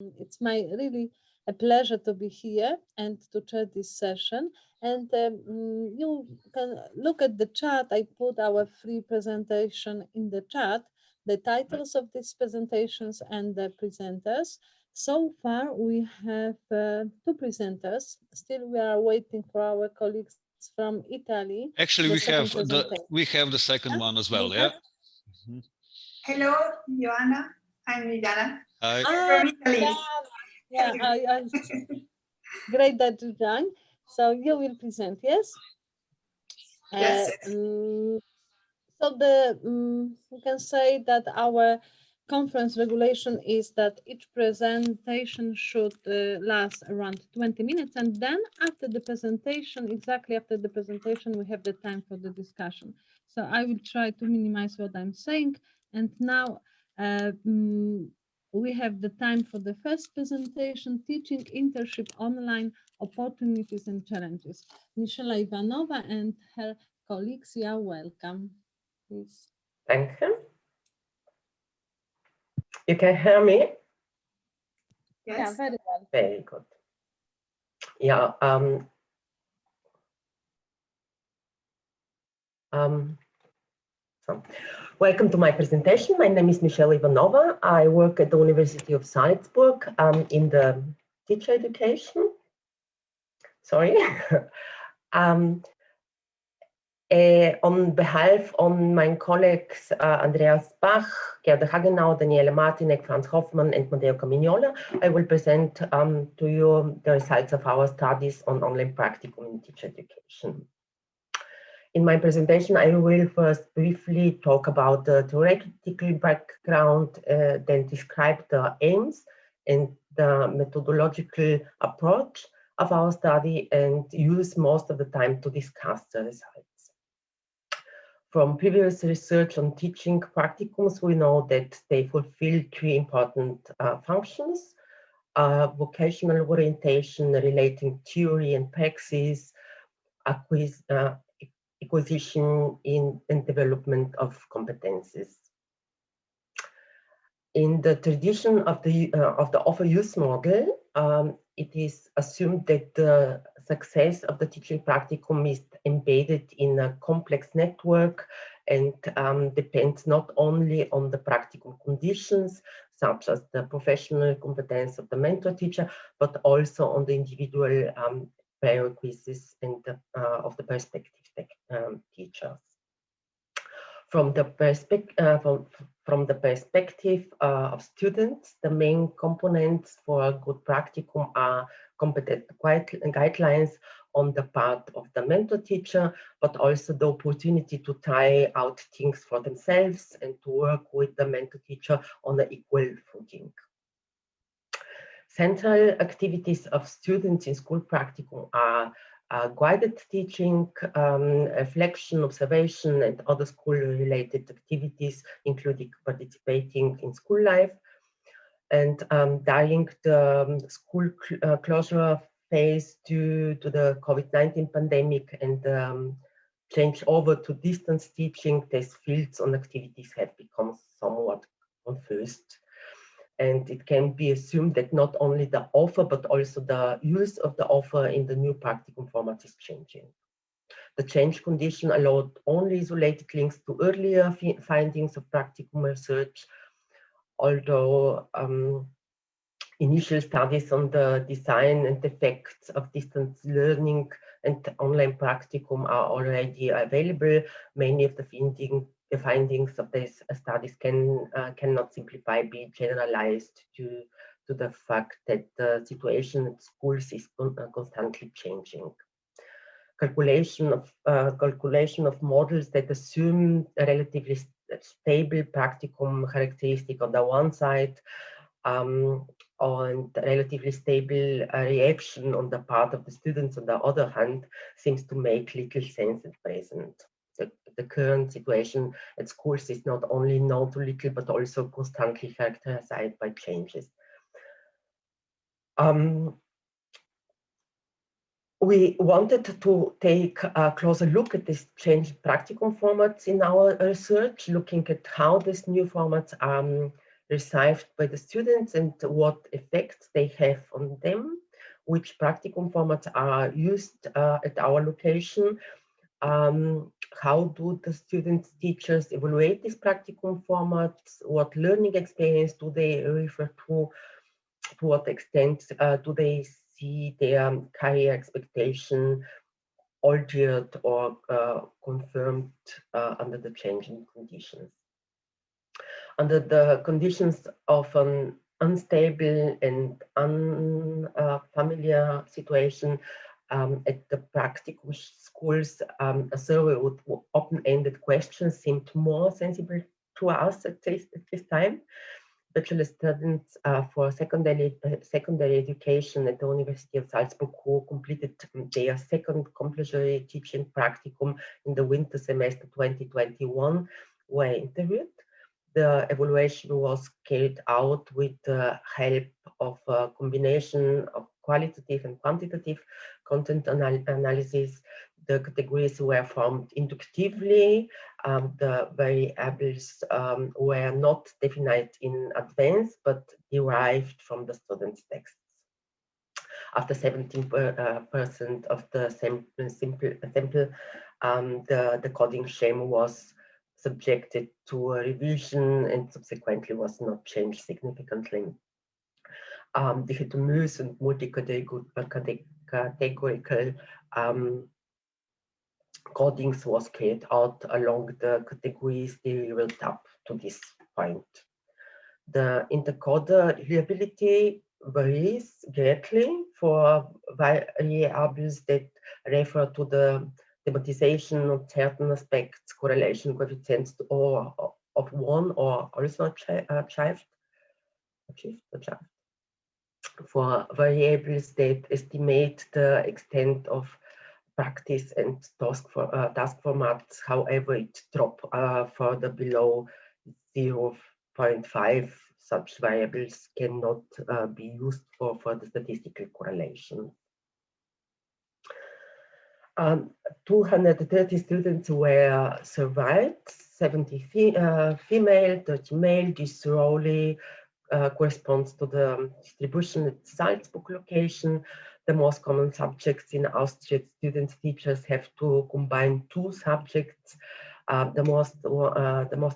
It's really a pleasure to be here and to chair this session. And you can look at the chat. I put our free presentation in the chat, the titles of these presentations and the presenters. So far, we have two presenters. Still, we are waiting for our colleagues from Italy. Actually, we have the second one as well. Yeah. Hello, Joanna. I'm Viviana. Hi. From Italy. Yeah, great that you joined. So you will present, yes? Yes. So we can say that our conference regulation is that each presentation should last around 20 minutes, and then after the presentation, exactly after the presentation, we have the time for the discussion. So I will try to minimize what I'm saying, and now we have the time for the first presentation, Teaching Internship Online, Opportunities and Challenges. Mishela Ivanova and her colleagues, you are welcome. Please. Thank you. You can hear me? Yes. Yeah, very well. Very good. Yeah. So, welcome to my presentation. My name is Mishela Ivanova. I work at the University of Salzburg in the teacher education. Sorry. On behalf of my colleagues Andreas Bach, Gerda Hagenauer, Daniela Martinek, Franz Hofmann, and Matteo Carmignola, I will present to you the results of our studies on online practicum in teacher education. In my presentation, I will first briefly talk about the theoretical background, then describe the aims and the methodological approach of our study, and use most of the time to discuss the results. From previous research on teaching practicums, we know that they fulfill three important functions: vocational orientation, relating theory and praxis, acquisition and development of competences. In the tradition of the offer-use model, it is assumed that the success of the teaching practicum is embedded in a complex network and depends not only on the practicum conditions, such as the professional competence of the mentor teacher, but also on the individual prerequisites and of the prospective teachers. From the perspective of students, the main components for a good practicum are competent guidelines on the part of the mentor teacher, but also the opportunity to try out things for themselves and to work with the mentor teacher on an equal footing. Central activities of students in school practicum are guided teaching, reflection, observation, and other school-related activities, including participating in school life. And during the school closure phase due to the COVID-19 pandemic and change over to distance teaching, these fields and activities have become somewhat confused. And it can be assumed that not only the offer, but also the use of the offer in the new practicum format is changing. The change condition allowed only isolated links to earlier findings of practicum research, although initial studies on the design and effects of distance learning and online practicum are already available. Many of the findings of these studies cannot simply be generalized due to the fact that the situation at schools is constantly changing. Calculation of models that assume a relatively stable practicum characteristic on the one side and relatively stable reaction on the part of the students on the other hand seems to make little sense at present. The current situation at schools is not only known too little, but also constantly characterized by changes. We wanted to take a closer look at this changed practicum formats in our research, looking at how these new formats received by the students and what effects they have on them, which practicum formats are used at our location, how do the students, teachers evaluate these practicum formats, what learning experience do they refer to what extent do they see their career expectation altered or confirmed under the changing conditions. Under the conditions of an unstable and unfamiliar situation at the practical schools, a survey with open-ended questions seemed more sensible to us at this time. Bachelor students for secondary education at the University of Salzburg who completed their second compulsory teaching practicum in the winter semester 2021 were interviewed. The evaluation was carried out with the help of a combination of qualitative and quantitative content analysis. The categories were formed inductively. The variables were not defined in advance, but derived from the students' texts. After 17% of the sample, the coding scheme was subjected to a revision and subsequently was not changed significantly. Dichotomous and multi-categorical codings was carried out along the categories derived up to this point. The intercoder reliability varies greatly for variables that refer to the thematization of certain aspects, correlation coefficients, or of one or also achieved. For variables that estimate the extent of practice and task formats, however, it drops further below 0.5. Such variables cannot be used for further statistical correlation. 230 students were surveyed, 70 female, 30 male. This roughly corresponds to the distribution at Salzburg location. The most common subjects in Austria, students, teachers have to combine two subjects. The most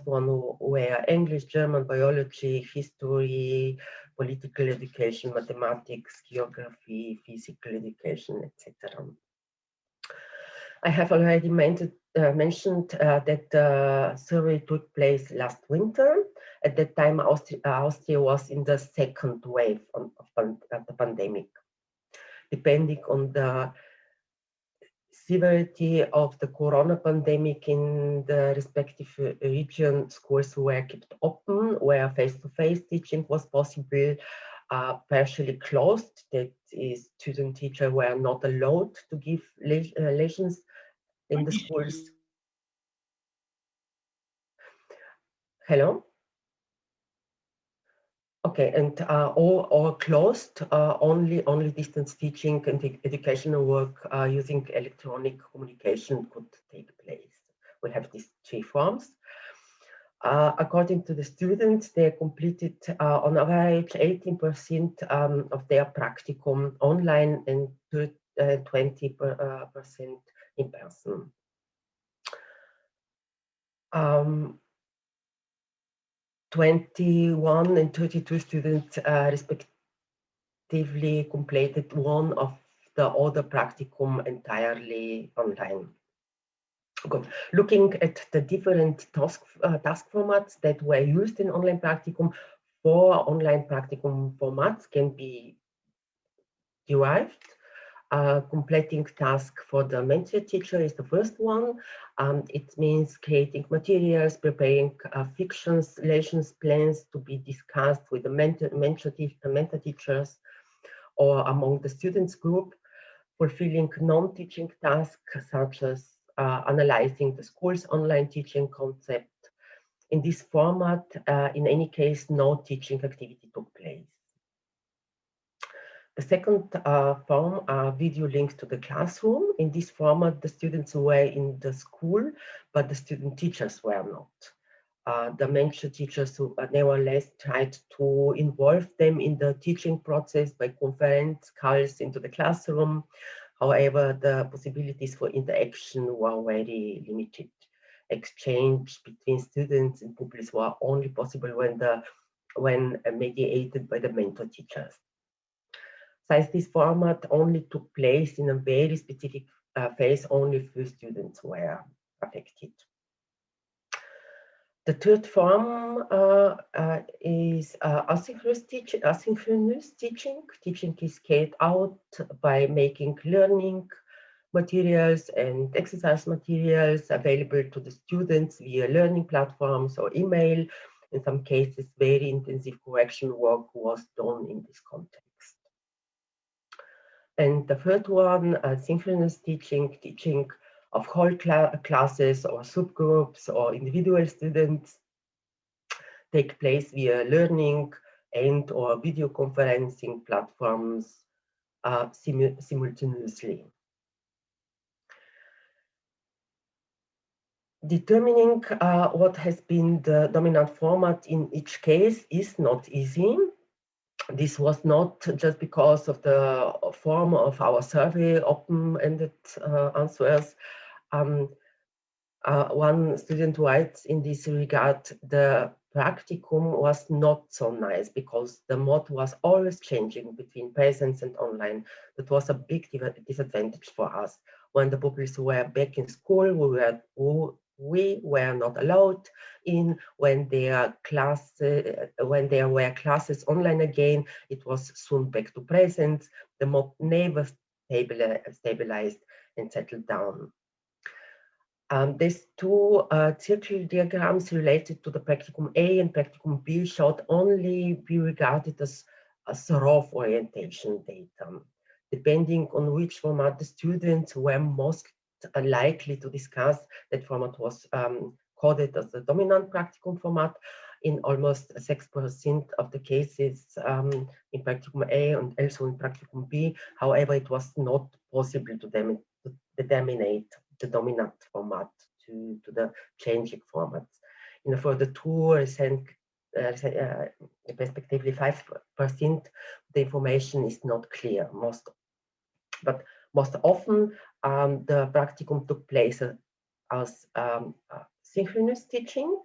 one were English, German, biology, history, political education, mathematics, geography, physical education, etc. I have already mentioned that the survey took place last winter. At that time, Austria was in the second wave of the pandemic. Depending on the severity of the corona pandemic in the respective region, schools were kept open, where face-to-face teaching was possible, partially closed, that is, student teachers were not allowed to give lessons in the schools. Hello? Okay, and or closed, only distance teaching and educational work using electronic communication could take place. We have these three forms. According to the students, they completed on average 18% of their practicum online and 20% in person. 21 and 32 students respectively completed one of the other practicum entirely online. Good. Looking at the different task formats that were used in online practicum, 4 online practicum formats can be derived. Completing task for the mentor teacher is the first one. It means creating materials, preparing fictions, lessons, plans to be discussed with the mentor teachers or among the students group, fulfilling non-teaching tasks such as analyzing the school's online teaching concept. In this format, in any case, no teaching activity took place. The second form are video links to the classroom. In this format, the students were in the school, but the student teachers were not. The mentor teachers who nevertheless tried to involve them in the teaching process by conference calls into the classroom. However, the possibilities for interaction were very limited. Exchange between students and pupils were only possible when mediated by the mentor teachers. Since this format only took place in a very specific phase, only few students were affected. The third form is asynchronous teaching. Teaching is carried out by making learning materials and exercise materials available to the students via learning platforms or email. In some cases, very intensive correction work was done in this context. And the third one, synchronous teaching, teaching of whole classes or subgroups or individual students take place via learning and or video conferencing platforms simultaneously. Determining what has been the dominant format in each case is not easy. This was not just because of the form of our survey, open-ended answers. One student writes in this regard, the practicum was not so nice because the mode was always changing between presence and online. That was a big disadvantage for us. When the pupils were back in school, we were not allowed in. When there were classes online again, it was soon back to presence. The mode never stabilized and settled down. These two circular diagrams related to the practicum A and practicum B should only be regarded as rough orientation data. Depending on which format the students were most likely to discuss, that format was coded as the dominant practicum format in almost 6% of the cases in practicum A and also in practicum B. However, it was not possible to determine the dominant format to the changing formats. In for the two recent, respectively 5%, the information is not clear. Most often, the practicum took place as synchronous teaching,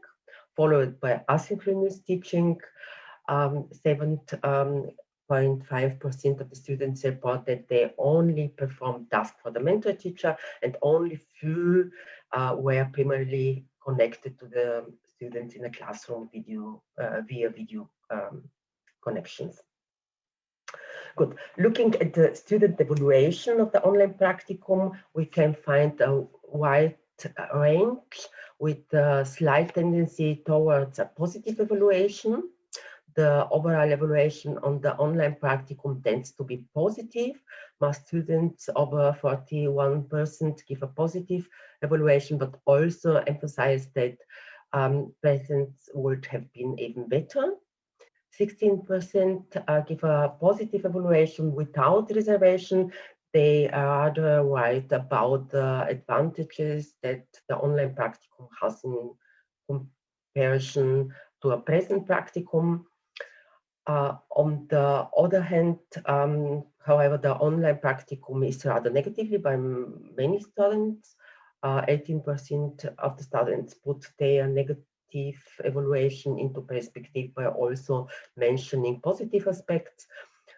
followed by asynchronous teaching. 7.5% of the students reported they only performed tasks for the mentor teacher, and only few were primarily connected to the students in the classroom via video connections. Good. Looking at the student evaluation of the online practicum, we can find a wide range with a slight tendency towards a positive evaluation. The overall evaluation on the online practicum tends to be positive. Most students, over 41%, give a positive evaluation, but also emphasize that presence would have been even better. 16% give a positive evaluation without reservation. They are right about the advantages that the online practicum has in comparison to a present practicum. On the other hand, however, the online practicum is rather negatively by many students. 18% of the students put their negative evaluation into perspective by also mentioning positive aspects.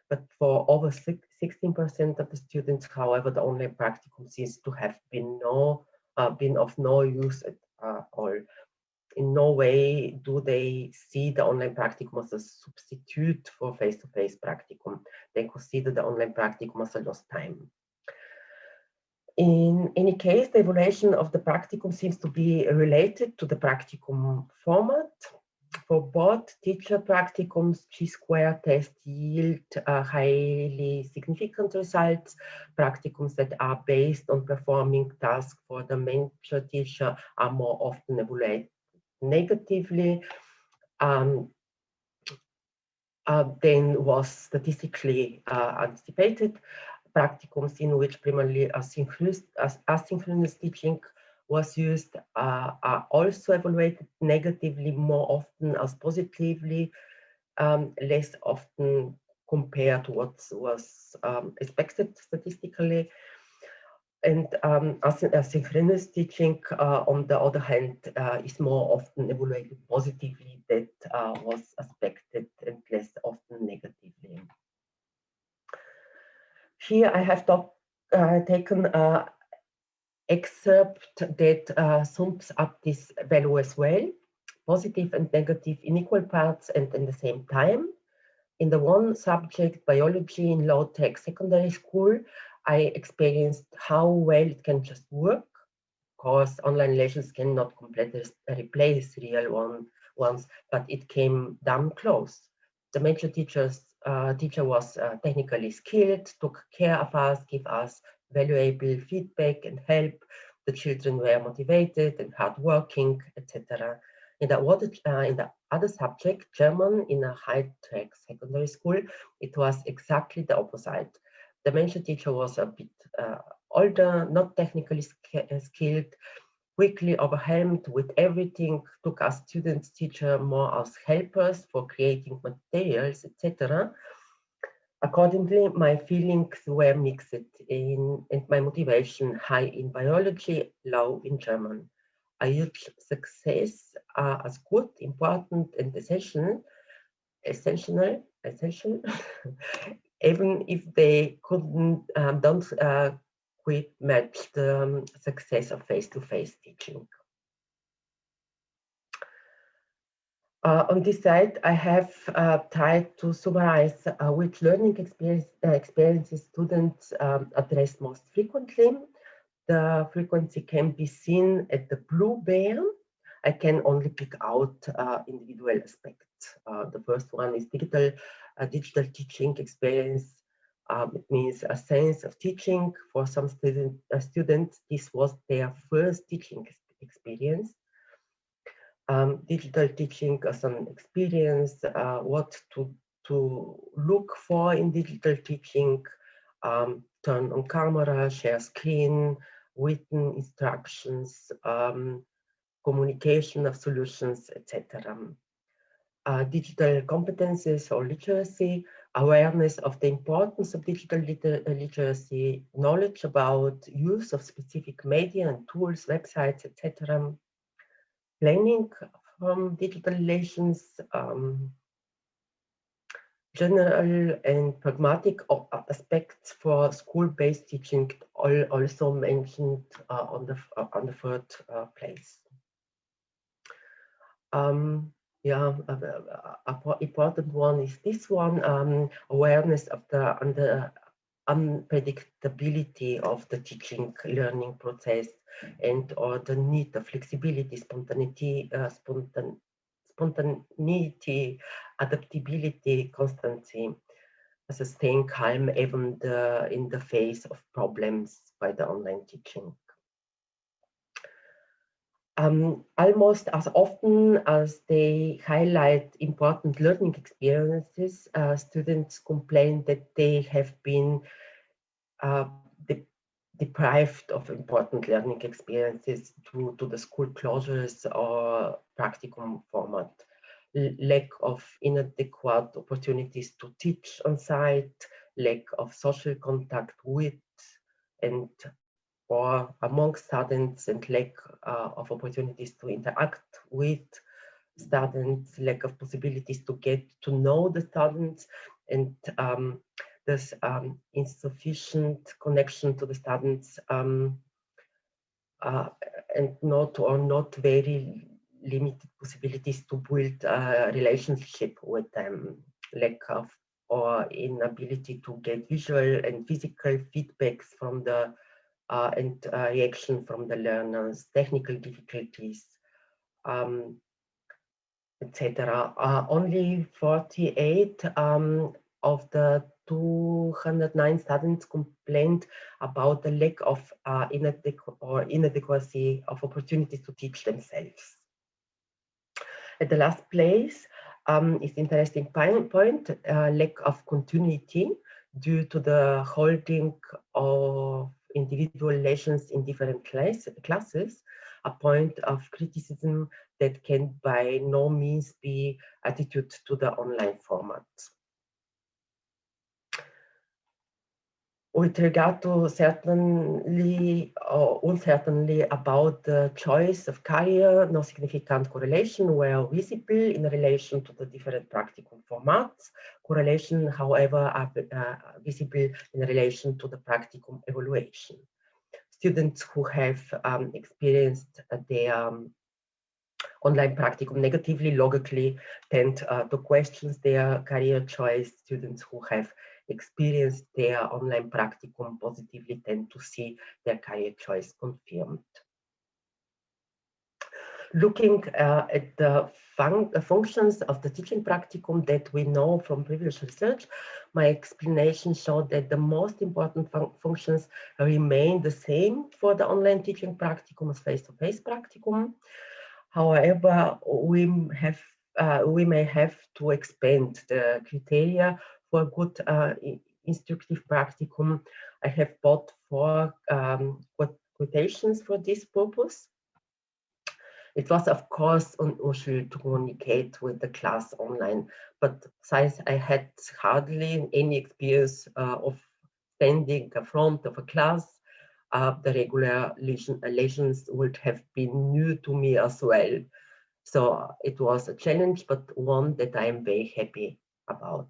But for over 16% of the students, however, the online practicum seems to have been of no use at all. In no way do they see the online practicum as a substitute for face-to-face practicum. They consider the online practicum as a lost time. In any case, the evaluation of the practicum seems to be related to the practicum format. For both teacher practicums, Chi-square tests yield highly significant results. Practicums that are based on performing tasks for the mentor teacher are more often evaluated negatively than was statistically anticipated. Practicums in which primarily asynchronous teaching was used are also evaluated negatively more often as positively, less often compared to what was expected statistically. And asynchronous teaching, on the other hand, is more often evaluated positively, that was expected, and less often negatively. Here I have taken an excerpt that sums up this value as well, positive and negative in equal parts and in the same time. In the one subject, biology in low-tech secondary school, I experienced how well it can just work. Of course, online lessons cannot completely replace real ones, but it came damn close. The major teacher was technically skilled, took care of us, gave us valuable feedback and help. The children were motivated and hardworking, etc. In the other subject, German, in a high-tech secondary school, it was exactly the opposite. The mentor teacher was a bit older, not technically skilled, quickly overwhelmed with everything, took us students, teacher more as helpers for creating materials, etc. Accordingly, my feelings were mixed and my motivation high in biology, low in German. A huge success as good, important, and essential, even if they don't quite match the success of face-to-face teaching. On this side, I have tried to summarize which learning experiences students address most frequently. The frequency can be seen at the blue bar. I can only pick out individual aspects. The first one is digital teaching experience. It means a sense of teaching. For some students, this was their first teaching experience. Digital teaching as an experience, what to look for in digital teaching, turn on camera, share screen, written instructions, communication of solutions, etc. Digital competences or literacy, awareness of the importance of digital literacy, knowledge about use of specific media and tools, websites, etc. Planning from digital relations, general and pragmatic aspects for school-based teaching, also mentioned on the third place. Yeah, an important one is this one, awareness of the unpredictability of the teaching learning process, and or the need of flexibility, spontaneity, adaptability, constancy, staying calm even in the face of problems by the online teaching. Almost as often as they highlight important learning experiences, students complain that they have been deprived of important learning experiences due to the school closures or practicum format, lack of inadequate opportunities to teach on site, lack of social contact with and or among students, and lack of opportunities to interact with students, lack of possibilities to get to know the students, and there's insufficient connection to the students, and not very limited possibilities to build a relationship with them, lack of or inability to get visual and physical feedbacks from the and reaction from the learners, technical difficulties, etc. Only 48 of the 209 students complained about the lack of inadequacy of opportunities to teach themselves. At the last place is interesting point, lack of continuity due to the holding of individual lessons in different classes. a point of criticism that can by no means be attitude to the online format. With regard to certainly or uncertainly about the choice of career, no significant correlation were visible in relation to the different practicum formats. Correlation, however, are visible in relation to the practicum evaluation. Students who have experienced their online practicum negatively, logically tend to question their career choice. Students who have experienced their online practicum positively tend to see their career choice confirmed. Looking at the functions of the teaching practicum that we know from previous research, my explanation showed that the most important functions remain the same for the online teaching practicum as face-to-face practicum. However, we may have to expand the criteria for a good instructive practicum. I have brought 4 quotations for this purpose. It was, of course, unusual to communicate with the class online, but since I had hardly any experience of standing in front of a class, the regular lessons would have been new to me as well. So it was a challenge, but one that I am very happy about.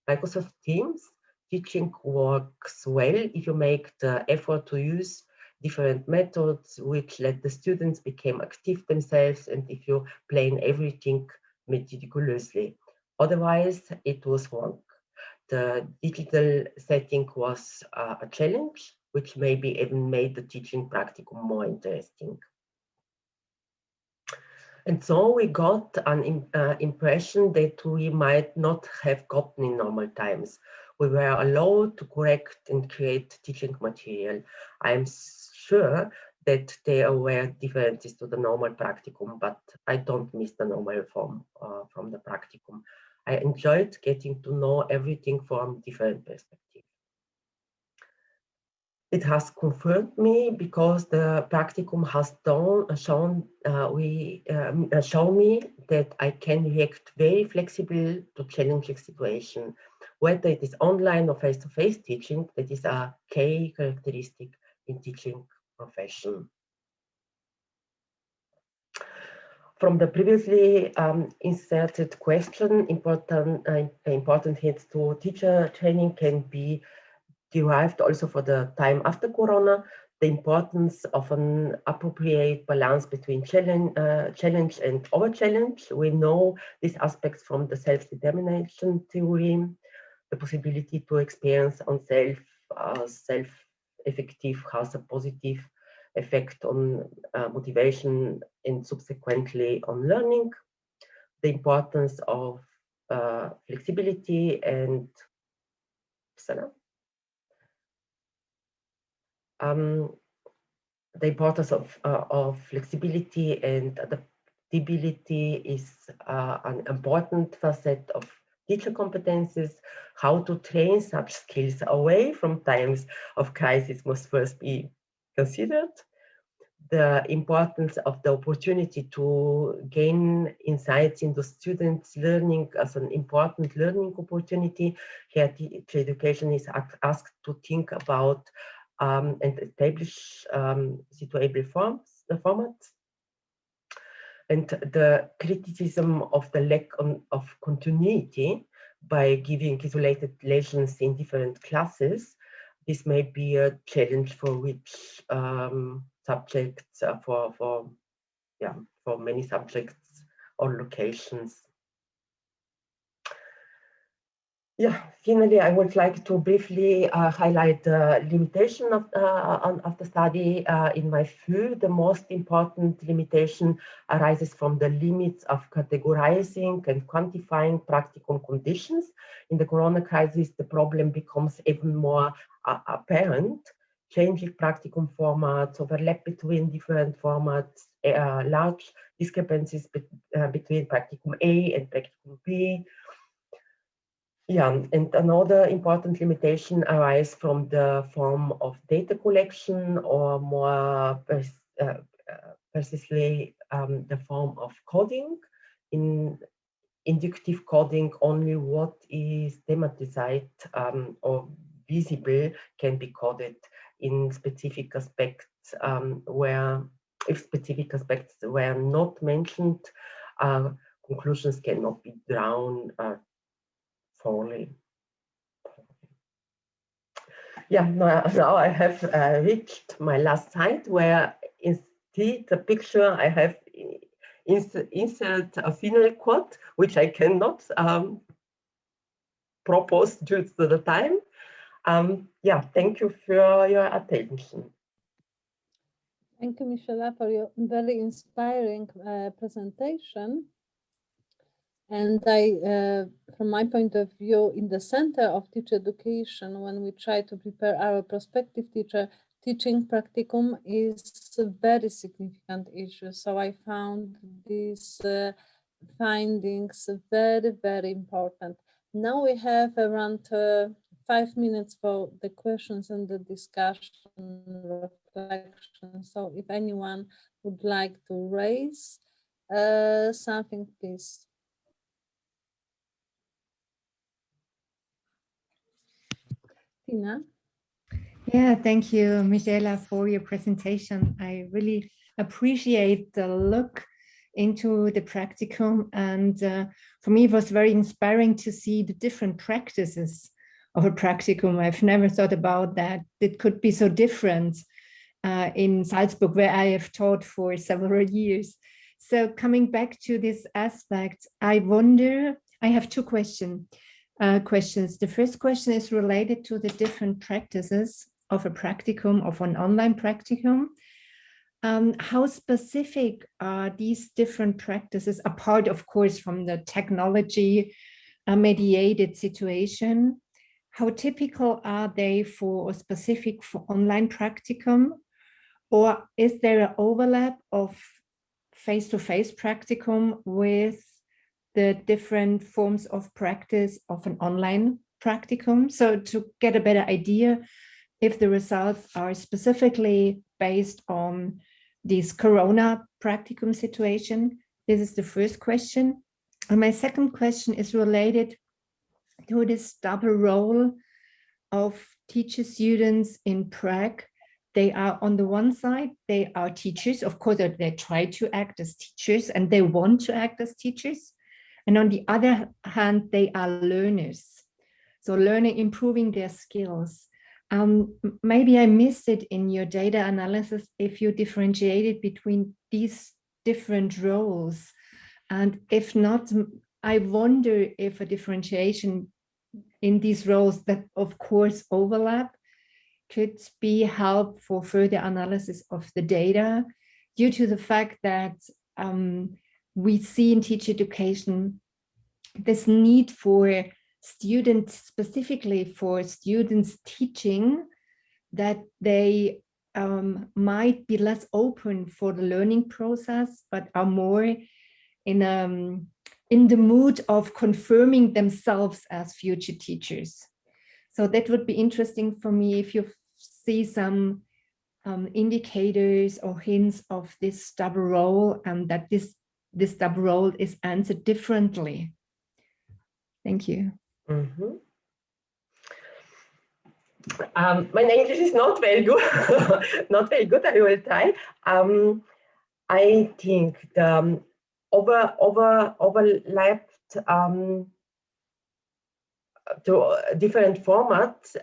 Microsoft Teams teaching works well if you make the effort to use different methods which let the students become active themselves, and if you plan everything meticulously. Otherwise, it was wrong. The digital setting was a challenge, which maybe even made the teaching practicum more interesting. And so we got an impression that we might not have gotten in normal times. We were allowed to correct and create teaching material. I'm sure that there were differences to the normal practicum, but I don't miss the normal form from the practicum. I enjoyed getting to know everything from different perspectives. It has confirmed me because the practicum has shown me that I can react very flexible to challenging situations, whether it is online or face-to-face teaching. That is a key characteristic in teaching profession. From the previously inserted question, important hints to teacher training can be derived also for the time after Corona. The importance of an appropriate balance between challenge and over-challenge. We know these aspects from the self-determination theory. The possibility to experience on self-effective has a positive effect on motivation and subsequently on learning. The importance of flexibility and the importance of flexibility and adaptability is an important facet of teacher competences. How to train such skills away from times of crisis must first be considered. The importance of the opportunity to gain insights into students' learning as an important learning opportunity. Here, teacher education is asked to think about and establish suitable formats. And the criticism of the lack of continuity by giving isolated lessons in different classes. This may be a challenge for which subjects, for many subjects or locations. Yeah, finally, I would like to briefly highlight the limitation of the study. In my view, the most important limitation arises from the limits of categorizing and quantifying practicum conditions. In the Corona crisis, the problem becomes even more apparent. Changing practicum formats, overlap between different formats, large discrepancies between practicum A and practicum B. Yeah, and another important limitation arises from the form of data collection or more precisely the form of coding. In inductive coding, only what is thematized or visible can be coded. In specific aspects where, if specific aspects were not mentioned, conclusions cannot be drawn fully. Yeah, now I have reached my last slide, where instead the picture I have insert a final quote, which I cannot propose due to the time. Yeah, thank you for your attention. Thank you, Mishela, for your very inspiring presentation. And from my point of view, in the center of teacher education, when we try to prepare our prospective teacher, teaching practicum is a very significant issue. So I found these findings very, very important. Now we have around 5 minutes for the questions and the discussion, reflection. So if anyone would like to raise something, please. Tina? Yeah, thank you, Mishela, for your presentation. I really appreciate the look into the practicum, and for me it was very inspiring to see the different practices of a practicum. I've never thought about that. It could be so different in Salzburg, where I have taught for several years. So coming back to this aspect, I wonder, I have two questions. The first question is related to the different practices of a practicum, of an online practicum. How specific are these different practices, apart, of course, from the technology mediated situation? How typical are they for, or specific for online practicum? Or is there an overlap of face-to-face practicum with the different forms of practice of an online practicum? So to get a better idea if the results are specifically based on this Corona practicum situation. This is the first question. And my second question is related to this double role of teacher students in Prague. They are, on the one side, they are teachers. Of course, they try to act as teachers and they want to act as teachers. And on the other hand, they are learners. So learning, improving their skills. Maybe I missed it in your data analysis if you differentiated between these different roles. And if not, I wonder if a differentiation in these roles that of course overlap could be help for further analysis of the data, due to the fact that we see in teacher education this need for students, specifically for students teaching, that they might be less open for the learning process, but are more in the mood of confirming themselves as future teachers. So that would be interesting for me if you see some indicators or hints of this double role, and that this double role is answered differently. Thank you. Mm-hmm. My English is not very good. Not very good. I will try. I think the overlapped to different formats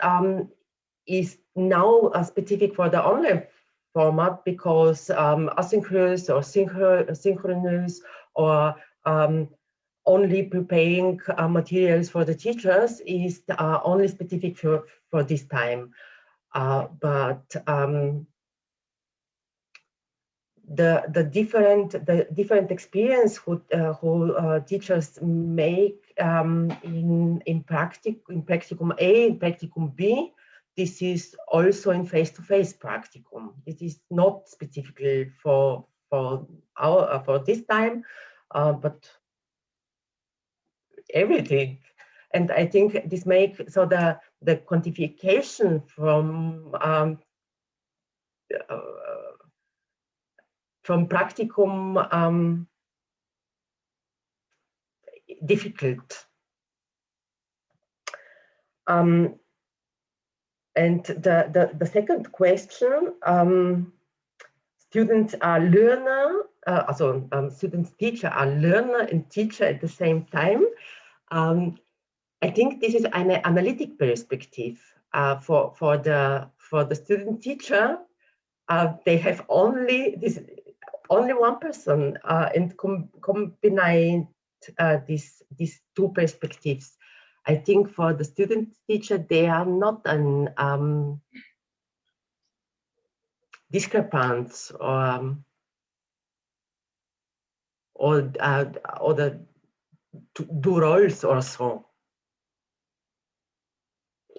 is now specific for the online format, because asynchronous or synchronous or only preparing materials for the teachers is only specific for this time. But the different experience who teachers make in practicum A, in practicum B, this is also in face-to-face practicum. It is not specifically for this time, but everything. And I think this makes so the quantification from from practicum difficult. And the second question, students are learner, students teacher are learner and teacher at the same time. I think this is an analytic perspective for the student teacher. They have only one person and combine these two perspectives. I think for the student teacher, they are not an discrepance or the two roles or so.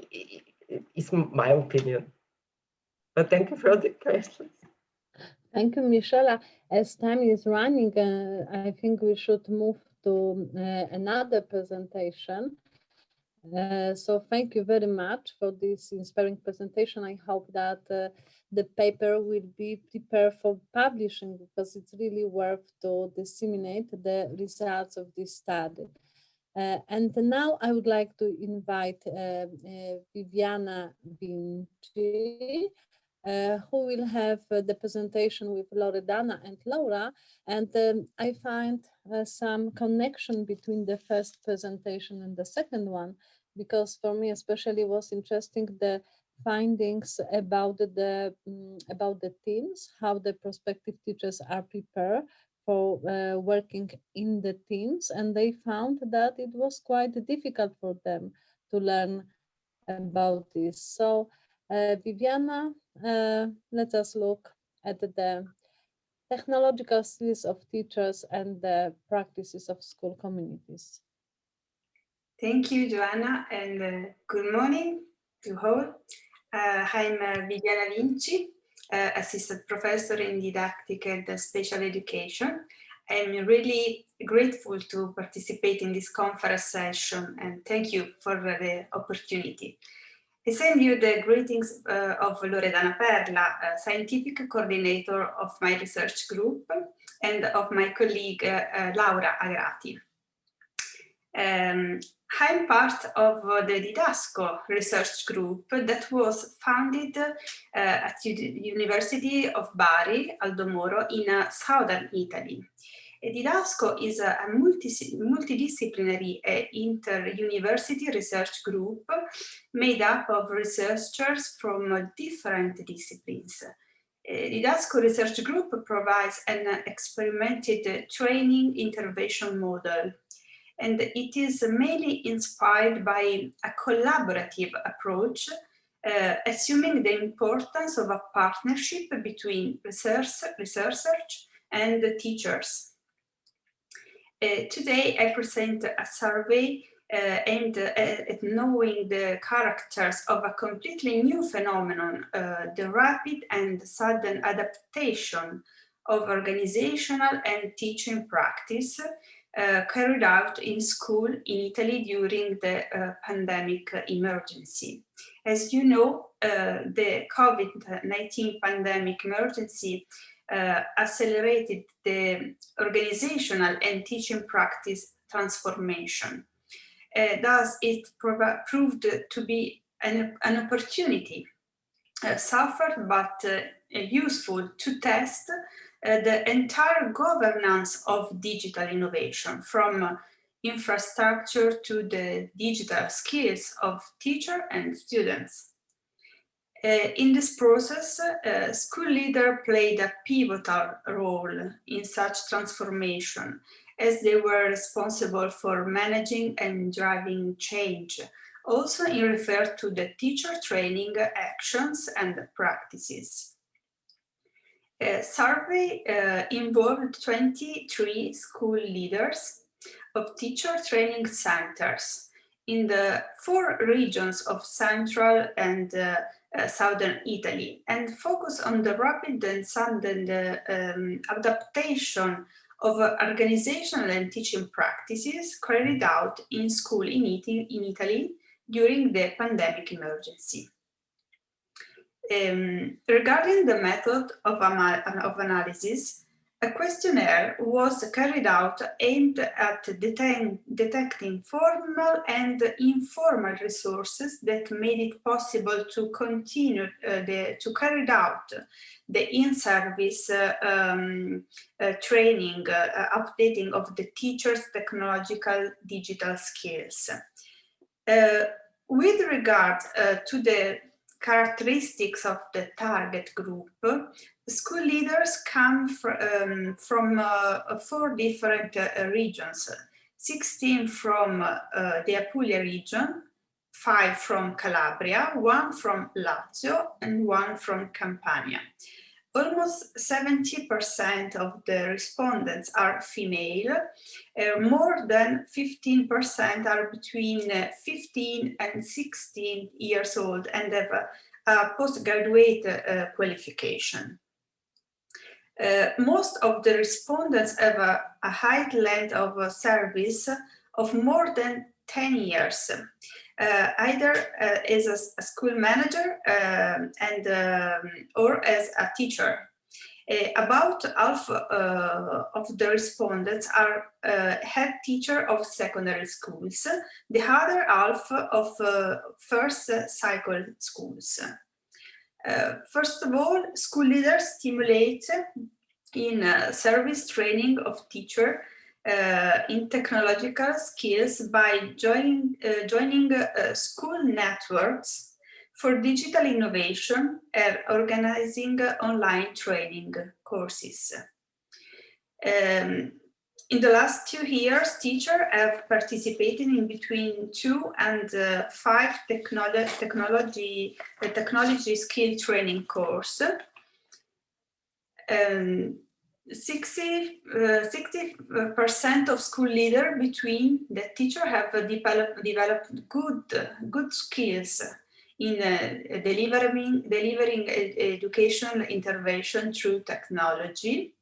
It's my opinion. But thank you for the questions. Thank you, Mishela. As time is running, I think we should move to another presentation. So thank you very much for this inspiring presentation. I hope that the paper will be prepared for publishing, because it's really worth to disseminate the results of this study. And now I would like to invite Viviana Vinci, who will have the presentation with Loredana and Laura. And I find some connection between the first presentation and the second one, because for me especially was interesting the findings about the teams, how the prospective teachers are prepared for working in the teams, and they found that it was quite difficult for them to learn about this. So Viviana, let us look at the technological skills of teachers and the practices of school communities. Thank you, Joanna, and good morning to all. I'm Viviana Vinci, Assistant Professor in Didactic and Special Education. I'm really grateful to participate in this conference session, and thank you for the opportunity. I send you the greetings of Loredana Perla, Scientific Coordinator of my research group, and of my colleague Sara Agrati. I'm part of the Didasco research group that was founded at the University of Bari, Aldo Moro, in southern Italy. Didasco is a multidisciplinary inter-university research group made up of researchers from different disciplines. Didasco Research Group provides an experimented training intervention model, and it is mainly inspired by a collaborative approach, assuming the importance of a partnership between researchers and teachers. Today, I present a survey aimed at knowing the characters of a completely new phenomenon, the rapid and sudden adaptation of organizational and teaching practice carried out in school in Italy during the pandemic emergency. As you know, the COVID-19 pandemic emergency accelerated the organizational and teaching practice transformation. Thus, it proved to be an opportunity, suffered but useful, to test the entire governance of digital innovation, from infrastructure to the digital skills of teachers and students. In this process, school leaders played a pivotal role in such transformation, as they were responsible for managing and driving change, also in regard to the teacher training actions and practices. Survey involved 23 school leaders of teacher training centers in the 4 regions of Central and Southern Italy, and focus on the rapid and sudden adaptation of organizational and teaching practices carried out in school in Italy during the pandemic emergency. Regarding the method of analysis, A questionnaire was carried out aimed at detecting formal and informal resources that made it possible to continue to carry out the in-service training, updating of the teachers' technological digital skills. With regard to the characteristics of the target group, school leaders come from 4 different regions, 16 from the Apulia region, 5 from Calabria, 1 from Lazio, and 1 from Campania. Almost 70% of the respondents are female. More than 15% are between 15 and 16 years old and have a postgraduate qualification. Most of the respondents have a high length of service of more than 10 years. Either as a school manager or as a teacher. About half of the respondents are head teacher of secondary schools, the other half of first cycle schools. First of all, school leaders stimulate in service training of teachers in technological skills by joining school networks for digital innovation and organizing online training courses. In the last 2 years, teachers have participated in between 2 and 5 technology skill training courses. 60% of school leaders between the teacher have developed good skills in delivering educational intervention through technology.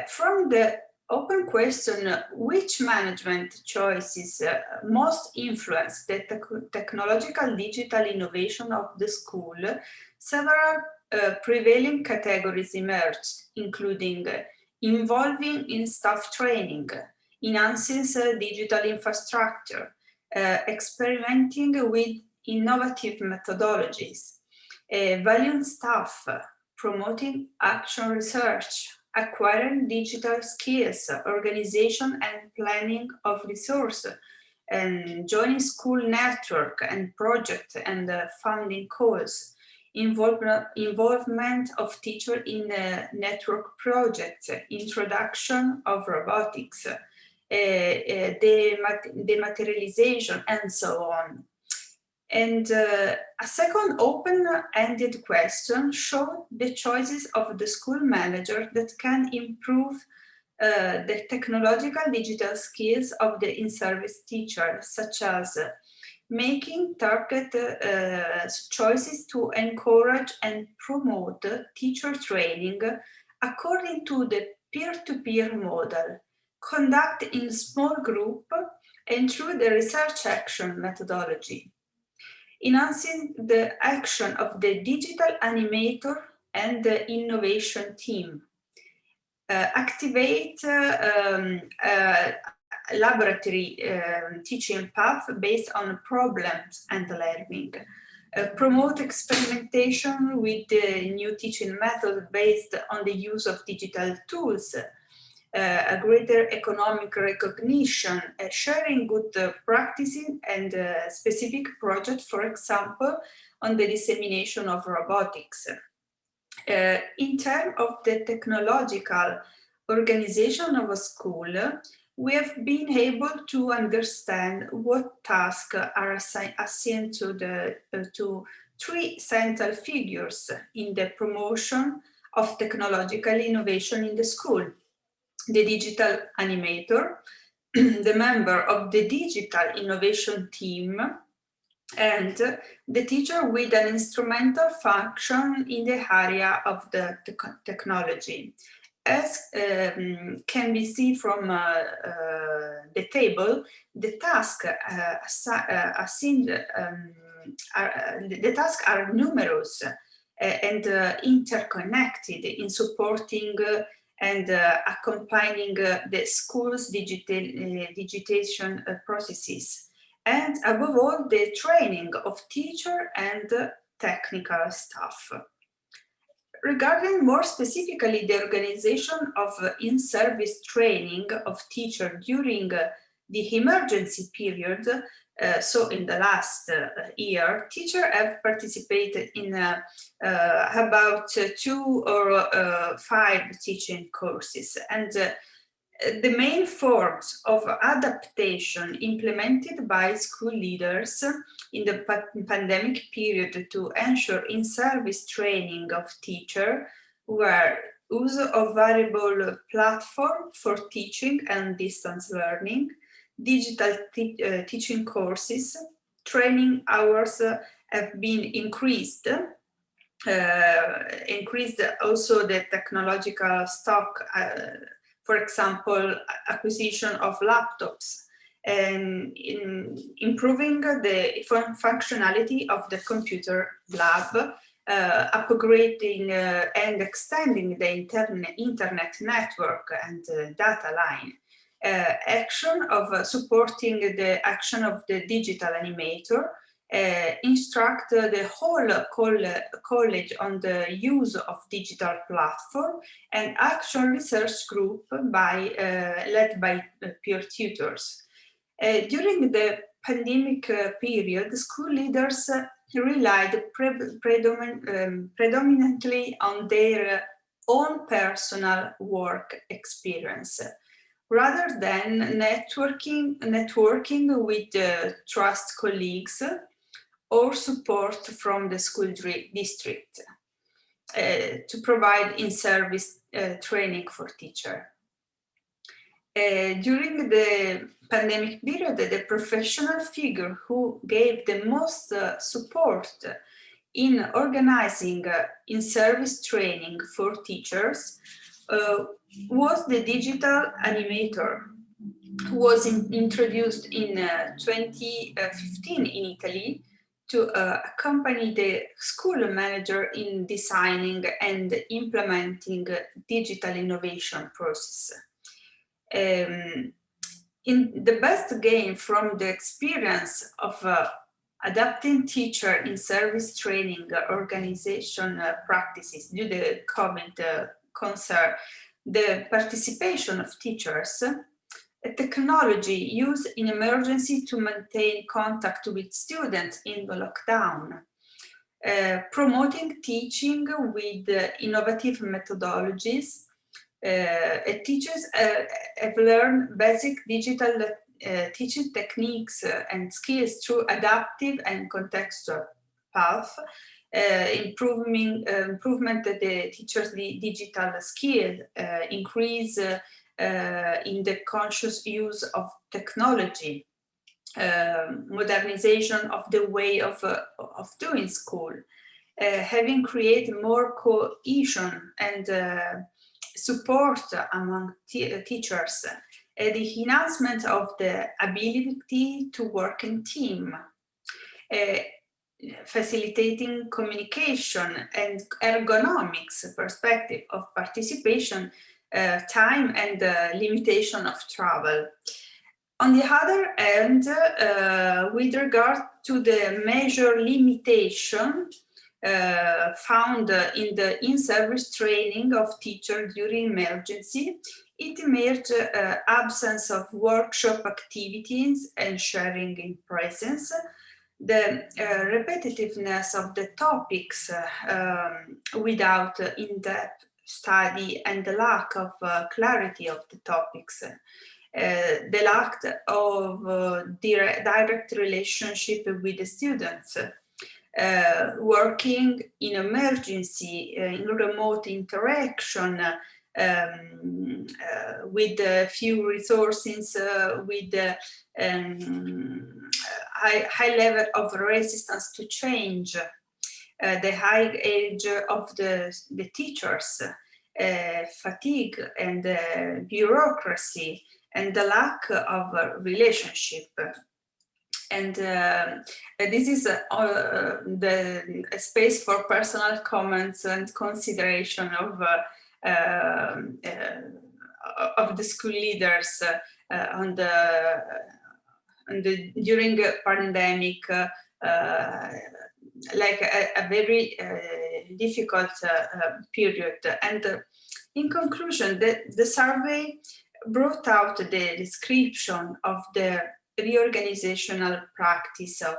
From the open question, which management choices most influence the technological digital innovation of the school, several prevailing categories emerged, including involving in staff training, enhancing digital infrastructure, experimenting with innovative methodologies, valuing staff, promoting action research, acquiring digital skills, organization and planning of resources, and joining school network and project and funding calls, involvement of teachers in network projects, introduction of robotics, dematerialization, and so on. And a second open-ended question showed the choices of the school manager that can improve the technological digital skills of the in-service teacher, such as making target choices to encourage and promote teacher training according to the peer-to-peer model, conduct in small group and through the research action methodology, enhancing the action of the digital animator and the innovation team, activate laboratory teaching path based on problems and learning, promote experimentation with the new teaching method based on the use of digital tools, a greater economic recognition, sharing good practices and specific projects, for example, on the dissemination of robotics. In terms of the technological organization of a school, we have been able to understand what tasks are assigned to 3 central figures in the promotion of technological innovation in the school: the digital animator, the member of the digital innovation team, and the teacher with an instrumental function in the area of the technology. As can be seen from the table, the tasks are numerous and interconnected in supporting and accompanying the school's digitization processes, and above all, the training of teacher and technical staff. Regarding more specifically the organization of in-service training of teachers during the emergency period, so in the last year, teachers have participated in about 2 or 5 teaching courses, and the main forms of adaptation implemented by school leaders in the pandemic period to ensure in-service training of teachers were use of variable platform for teaching and distance learning, digital teaching courses, training hours have been increased also the technological stock, for example, acquisition of laptops, and in improving the functionality of the computer lab, upgrading and extending the internet network and data line, action of supporting the action of the digital animator, instruct the whole college on the use of digital platform, and action research group led by peer tutors. During the pandemic period, school leaders relied predominantly on their own personal work experience, rather than networking with trust colleagues or support from the school district to provide in-service training for teachers. During the pandemic period, the professional figure who gave the most support in organizing in-service training for teachers was the digital animator, who was introduced in 2015 in Italy to accompany the school manager in designing and implementing digital innovation process. In the best gain from the experience of adapting teacher in service training organization practices due to the COVID concern, the participation of teachers, a technology used in emergency to maintain contact with students in the lockdown, promoting teaching with innovative methodologies. Teachers have learned basic digital teaching techniques and skills through adaptive and contextual path, improvement the teachers' digital skill, increase in the conscious use of technology, modernization of the way of doing school, having created more cohesion and support among teachers, the enhancement of the ability to work in team, facilitating communication and ergonomics perspective of participation, time and limitation of travel. On the other hand, with regard to the major limitation found in the in-service training of teachers during emergency, it emerged absence of workshop activities and sharing in presence, the repetitiveness of the topics without in-depth study, and the lack of clarity of the topics, the lack of direct relationship with the students, working in emergency, in remote interaction, with few resources, with high level of resistance to change, the high age of the teachers, fatigue and bureaucracy, and the lack of relationship. And this is the space for personal comments and consideration of of the school leaders during the pandemic, like a very difficult period. And in conclusion, the survey brought out the description of the reorganizational practice of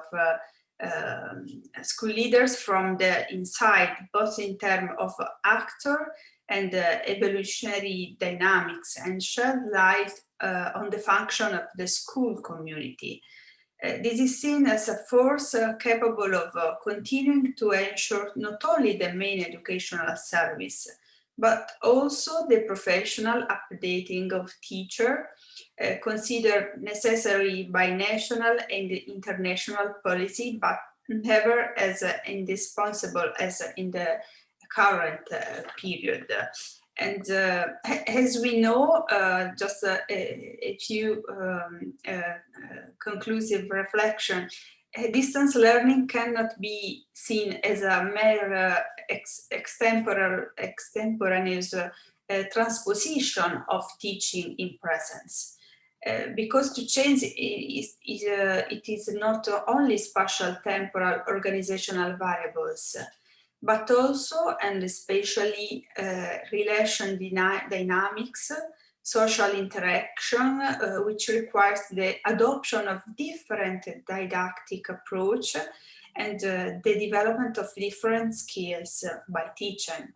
school leaders from the inside, both in terms of actor and evolutionary dynamics, and shed light on the function of the school community. This is seen as a force capable of continuing to ensure not only the main educational service, but also the professional updating of teachers, considered necessary by national and international policy, but never as indispensable as in the current period. And as we know, just a few conclusive reflection, distance learning cannot be seen as a mere extemporaneous transposition of teaching in presence. Because to change it is not only spatial, temporal, organizational variables, but also and especially relation dynamics, social interaction, which requires the adoption of different didactic approach and the development of different skills by teaching.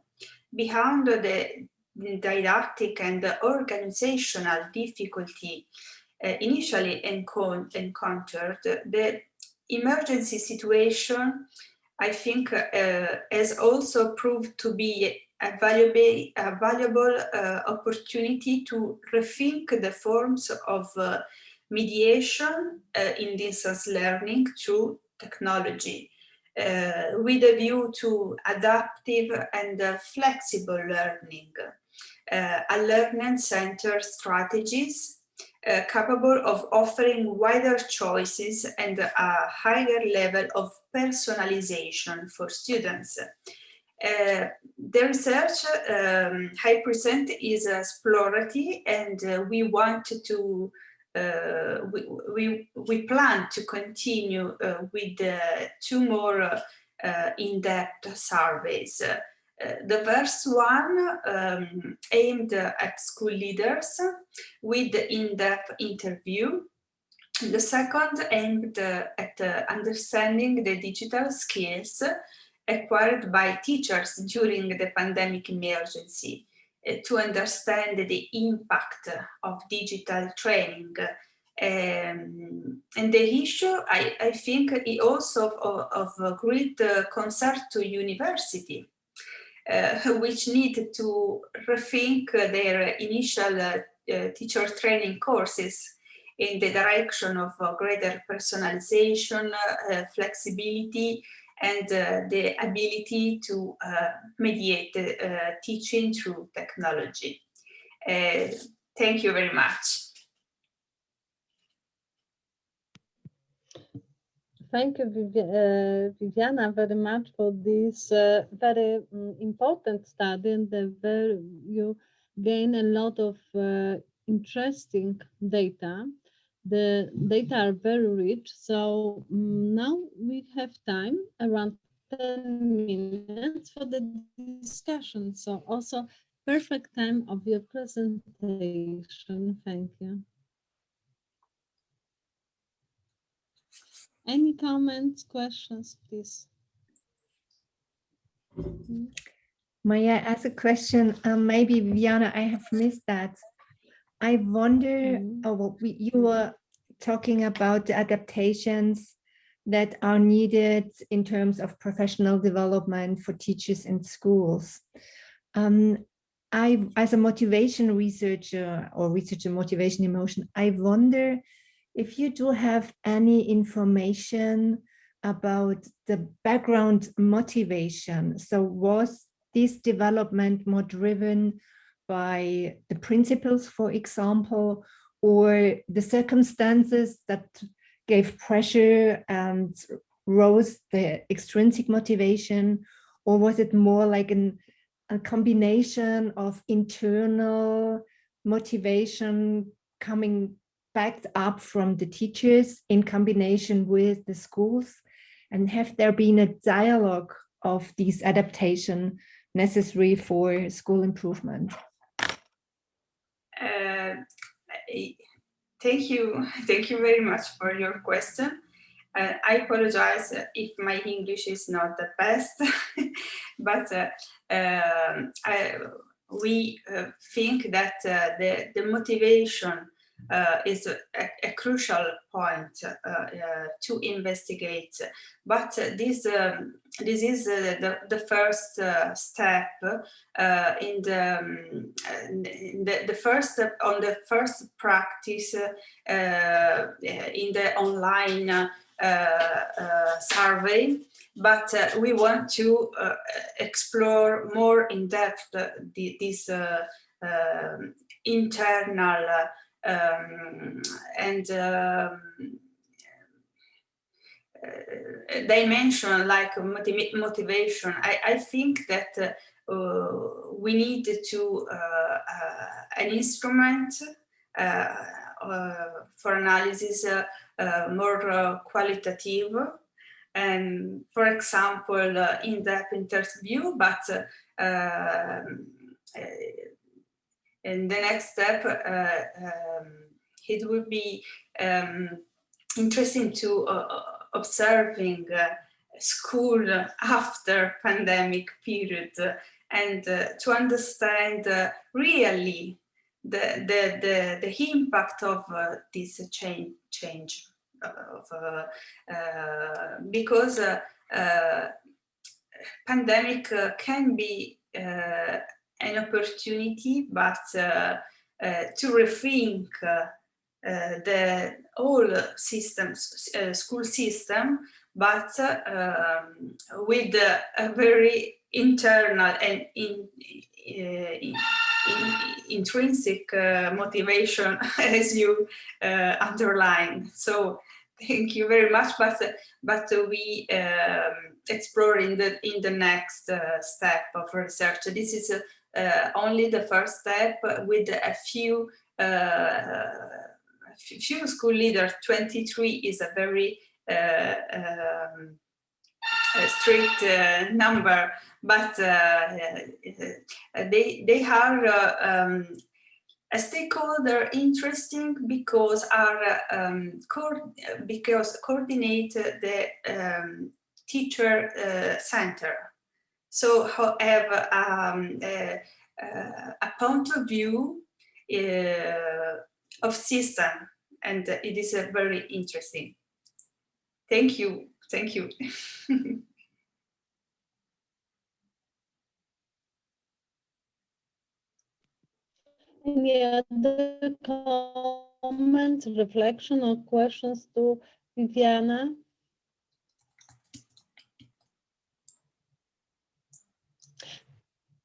Behind the didactic and organizational difficulty initially encountered, the emergency situation, I think, has also proved to be a valuable opportunity to rethink the forms of mediation in distance learning through technology, with a view to adaptive and flexible learning, learning-centered strategies capable of offering wider choices and a higher level of personalization for students. The research I present is exploratory, and we want to we plan to continue with two more in-depth surveys. The first one aimed at school leaders with in-depth interview. The second aimed at understanding the digital skills acquired by teachers during the pandemic emergency, to understand the impact of digital training. And the issue, I think, is also of great concern to university, which need to rethink their initial teacher training courses in the direction of greater personalization, flexibility, and the ability to mediate teaching through technology. Thank you very much. Thank you, Viviana, very much for this very important study, and where you gain a lot of interesting data. The data are very rich, so now we have time, around 10 minutes for the discussion. So also perfect time of your presentation. Thank you. Any comments, questions, please? May I ask a question? Maybe, Viviana, I have missed that. I wonder, you were talking about the adaptations that are needed in terms of professional development for teachers in schools. As a motivation researcher or researcher motivation emotion, I wonder if you do have any information about the background motivation. So was this development more driven by the principles, for example, or the circumstances that gave pressure and rose the extrinsic motivation, or was it more like an a combination of internal motivation coming backed up from the teachers in combination with the schools? And have there been a dialogue of these adaptation necessary for school improvement? Thank you very much for your question. I apologize if my English is not the best, but we think that the motivation is a crucial point to investigate. But this is the first step in the first on the first practice in the online survey. But we want to explore more in depth this internal and dimension like motivation. I think that we need to an instrument for analysis more qualitative, and for example in-depth interview, but in the next step it will be interesting to observing school after pandemic period and to understand really the impact of this change because pandemic can be an opportunity, but to rethink the whole systems, school system, but with a very internal and intrinsic motivation, as you underlined. So thank you very much. But we explore in the next step of research. This is only the first step with a few school leaders. 23 is a very strict number, but they are a stakeholder interesting because coordinate the teacher center. So have a point of view of system, and it is very interesting. Thank you. Thank you. Any other comments, reflection, or questions to Viviana?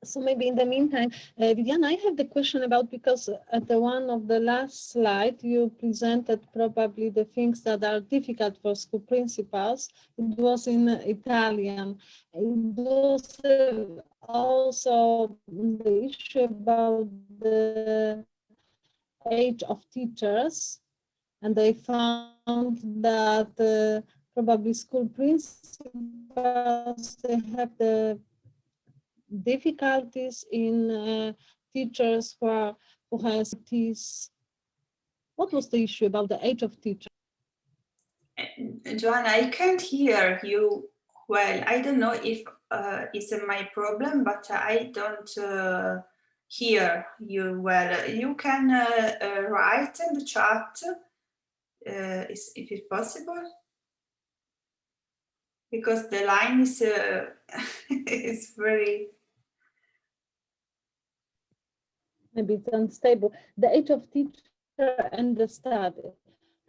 So maybe in the meantime, Viviana, I have the question about, because at the one of the last slide, you presented probably the things that are difficult for school principals. It was in Italian. It was also the issue about the age of teachers. And they found that probably school principals, they have the difficulties in teachers who has these. What was the issue about the age of teachers? Joanna, I can't hear you well. I don't know if it's my problem, but I don't hear you well. You can write in the chat if it's possible, because the line is is very. Maybe it's unstable. The age of teacher and the study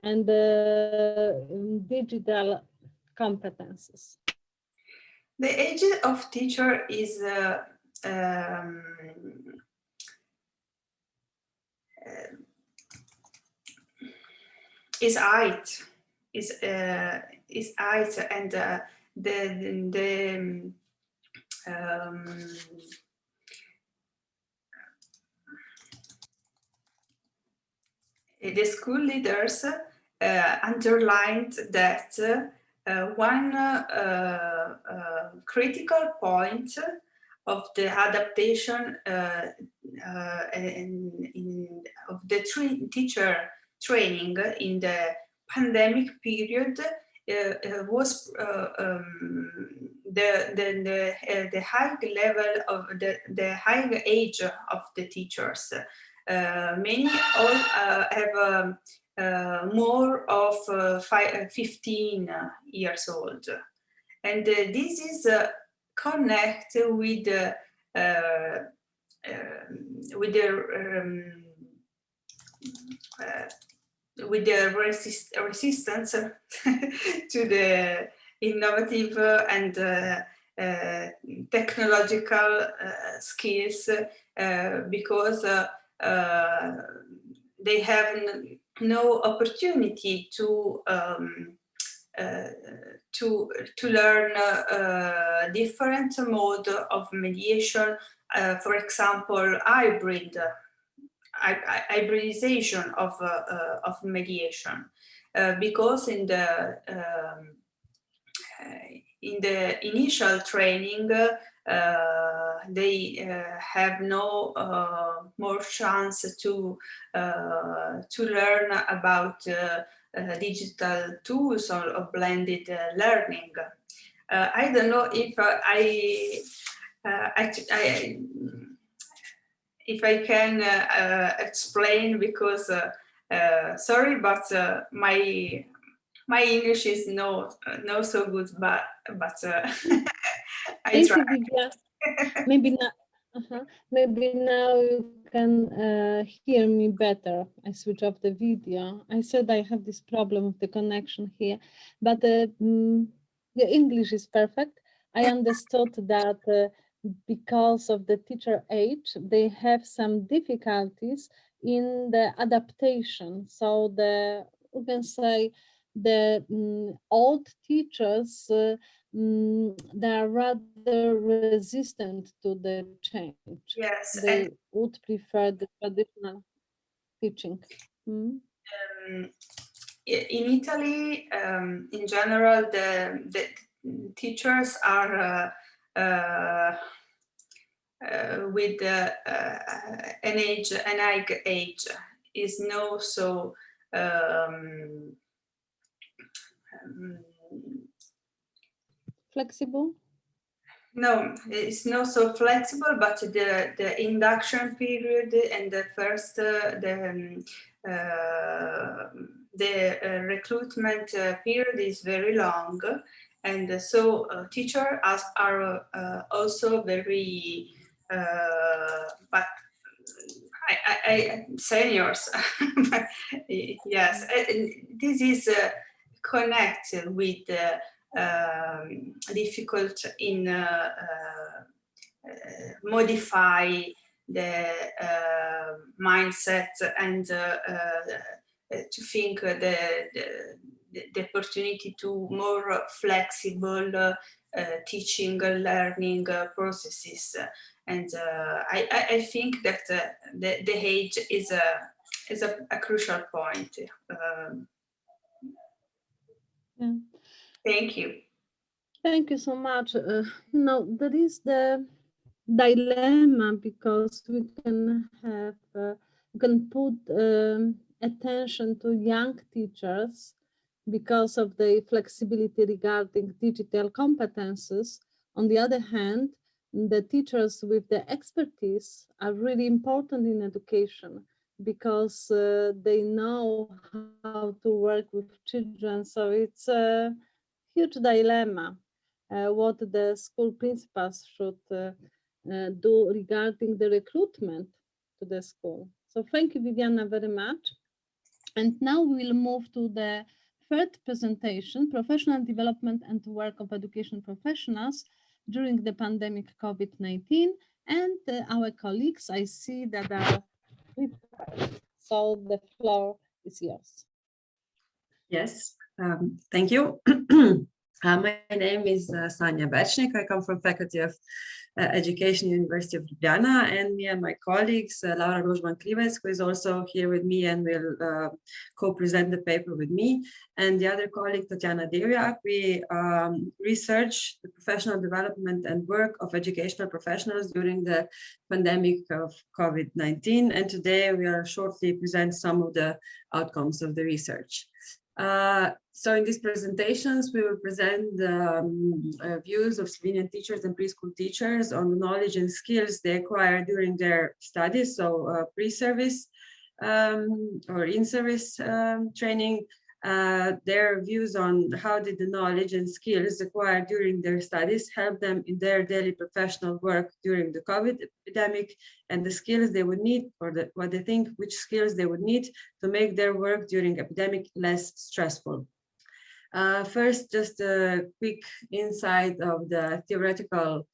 and the digital competences. The age of teacher is height, is height, and the school leaders underlined that one critical point of the adaptation of the teacher training in the pandemic period was the high level of the high age of the teachers. Many all have more of 15 years old, and this is connected with the resistance to the innovative and technological skills, because they have no opportunity to learn different mode of mediation, for example, hybridization of mediation, because in the initial training they have no more chance to learn about digital tools or blended learning. I don't know if if I can explain, because sorry, but my English is no so good, but I try. Maybe now, maybe now you can hear me better. I switch off the video. I said I have this problem with the connection here, but the English is perfect. I understood that because of the teacher age, they have some difficulties in the adaptation. So we can say the old teachers, they are rather resistant to the change. Yes, they would prefer the traditional teaching. In Italy, in general, the teachers are with an age is no so flexible. No, it's not so flexible, but the induction period and the first the recruitment period is very long, and so teachers are also very but I seniors. Yes, this is connected with difficult in modify the mindset and to think the opportunity to more flexible teaching learning processes, and I think that the age is a crucial point. Yeah. Thank you. Thank you so much. There is the dilemma, because we can have we can put attention to young teachers because of the flexibility regarding digital competences. On the other hand, the teachers with the expertise are really important in education, because they know how to work with children. So it's a huge dilemma what the school principals should do regarding the recruitment to the school. So thank you, Viviana, very much. And now we'll move to the third presentation, Professional Development and Work of Education Professionals during the pandemic COVID-19. And our colleagues, I see that are prepared. So the floor is yours. Yes, thank you. My name is Sanja Berčnik. I come from Faculty of Education, University of Ljubljana, and me and my colleagues, Rožman Krivec, who is also here with me and will co-present the paper with me, and the other colleague, Tatjana Devjak, we research the professional development and work of educational professionals during the pandemic of COVID-19. And today we will shortly present some of the outcomes of the research. So in these presentations, we will present the views of Slovenian teachers and preschool teachers on the knowledge and skills they acquire during their studies, so pre-service or in-service training, their views on how did the knowledge and skills acquired during their studies help them in their daily professional work during the COVID epidemic, and the skills they would need, or what they think, which skills they would need to make their work during epidemic less stressful. First, just a quick insight of the theoretical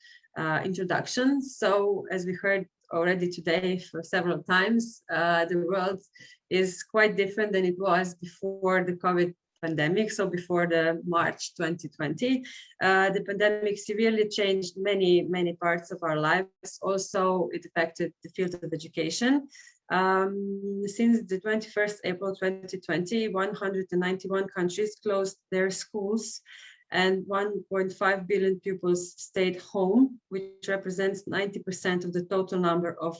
introduction. So, as we heard already today for several times, the world is quite different than it was before the COVID pandemic, so before the March 2020. The pandemic severely changed many parts of our lives. Also, it affected the field of education. Since the 21st April 2020, 191 countries closed their schools and 1.5 billion pupils stayed home, which represents 90% of the total number of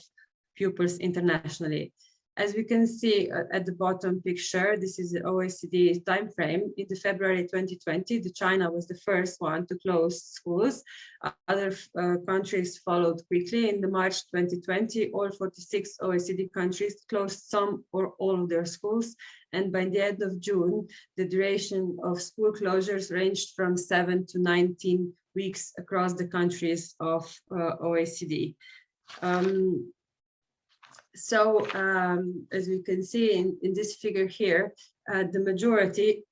pupils internationally. As we can see at the bottom picture, this is the OECD time frame. In the February 2020, China was the first one to close schools. Other countries followed quickly. In the March 2020, all 46 OECD countries closed some or all of their schools. And by the end of June, the duration of school closures ranged from 7 to 19 weeks across the countries of OECD. So as we can see in this figure here, the majority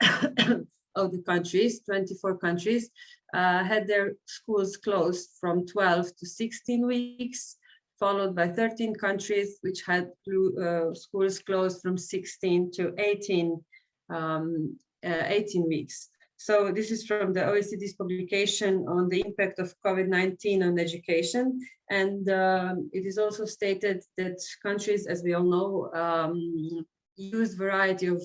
of the countries, 24 countries, had their schools closed from 12 to 16 weeks, followed by 13 countries which had schools closed from 16 to 18 weeks. So this is from the OECD's publication on the impact of COVID-19 on education. And it is also stated that countries, as we all know, use variety of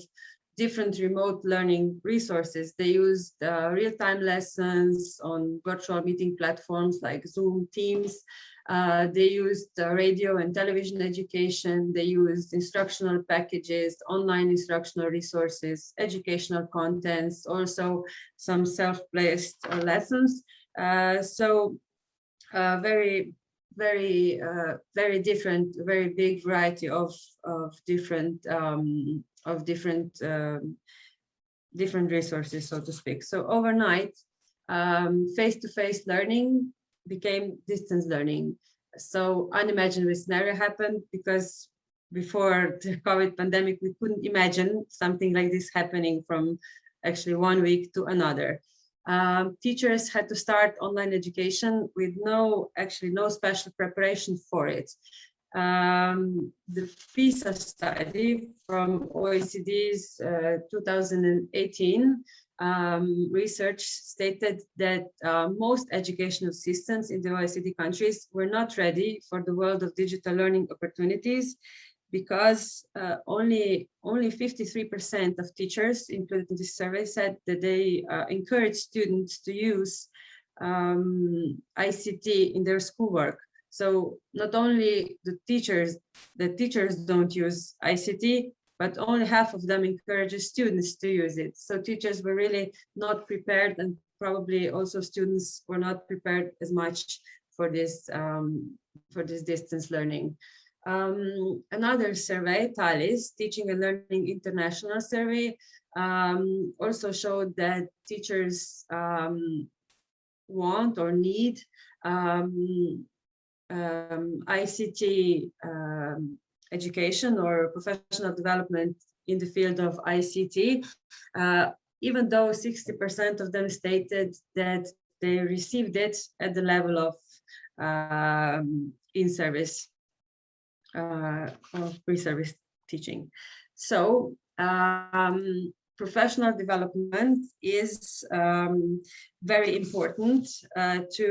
different remote learning resources. They used real-time lessons on virtual meeting platforms like Zoom, Teams. They used radio and television education. They used instructional packages, online instructional resources, educational contents, also some self-paced lessons. So very different, very big variety of different resources, so to speak. So overnight, face-to-face learning became distance learning. So unimaginable scenario happened, because before the COVID pandemic, we couldn't imagine something like this happening from actually 1 week to another. Teachers had to start online education with no special preparation for it. The PISA study from OECD's 2018 research stated that most educational systems in the OECD countries were not ready for the world of digital learning opportunities, because only 53% of teachers included in this survey said that they encourage students to use ICT in their schoolwork. So not only the teachers don't use ICT, but only half of them encourages students to use it. So teachers were really not prepared, and probably also students were not prepared as much for this distance learning. Another survey, TALIS, Teaching and Learning International Survey, also showed that teachers want or need ICT education or professional development in the field of ICT, even though 60% of them stated that they received it at the level of in-service or pre-service teaching. So professional development is very important to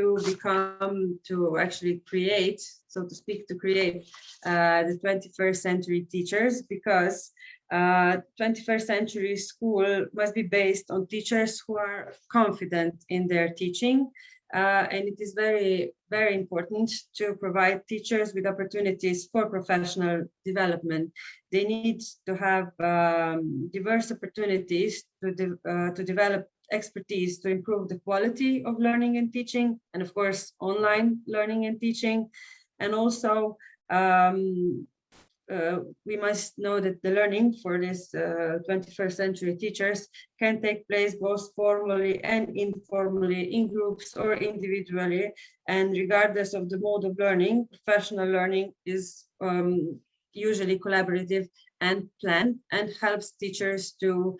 actually create, so to speak, to create the 21st century teachers, because 21st century school must be based on teachers who are confident in their teaching. And it is very, very important to provide teachers with opportunities for professional development. They need to have diverse opportunities to develop expertise to improve the quality of learning and teaching, and of course, online learning and teaching. And also, we must know that the learning for this 21st century teachers can take place both formally and informally, in groups or individually. And regardless of the mode of learning, professional learning is usually collaborative and planned, and helps teachers to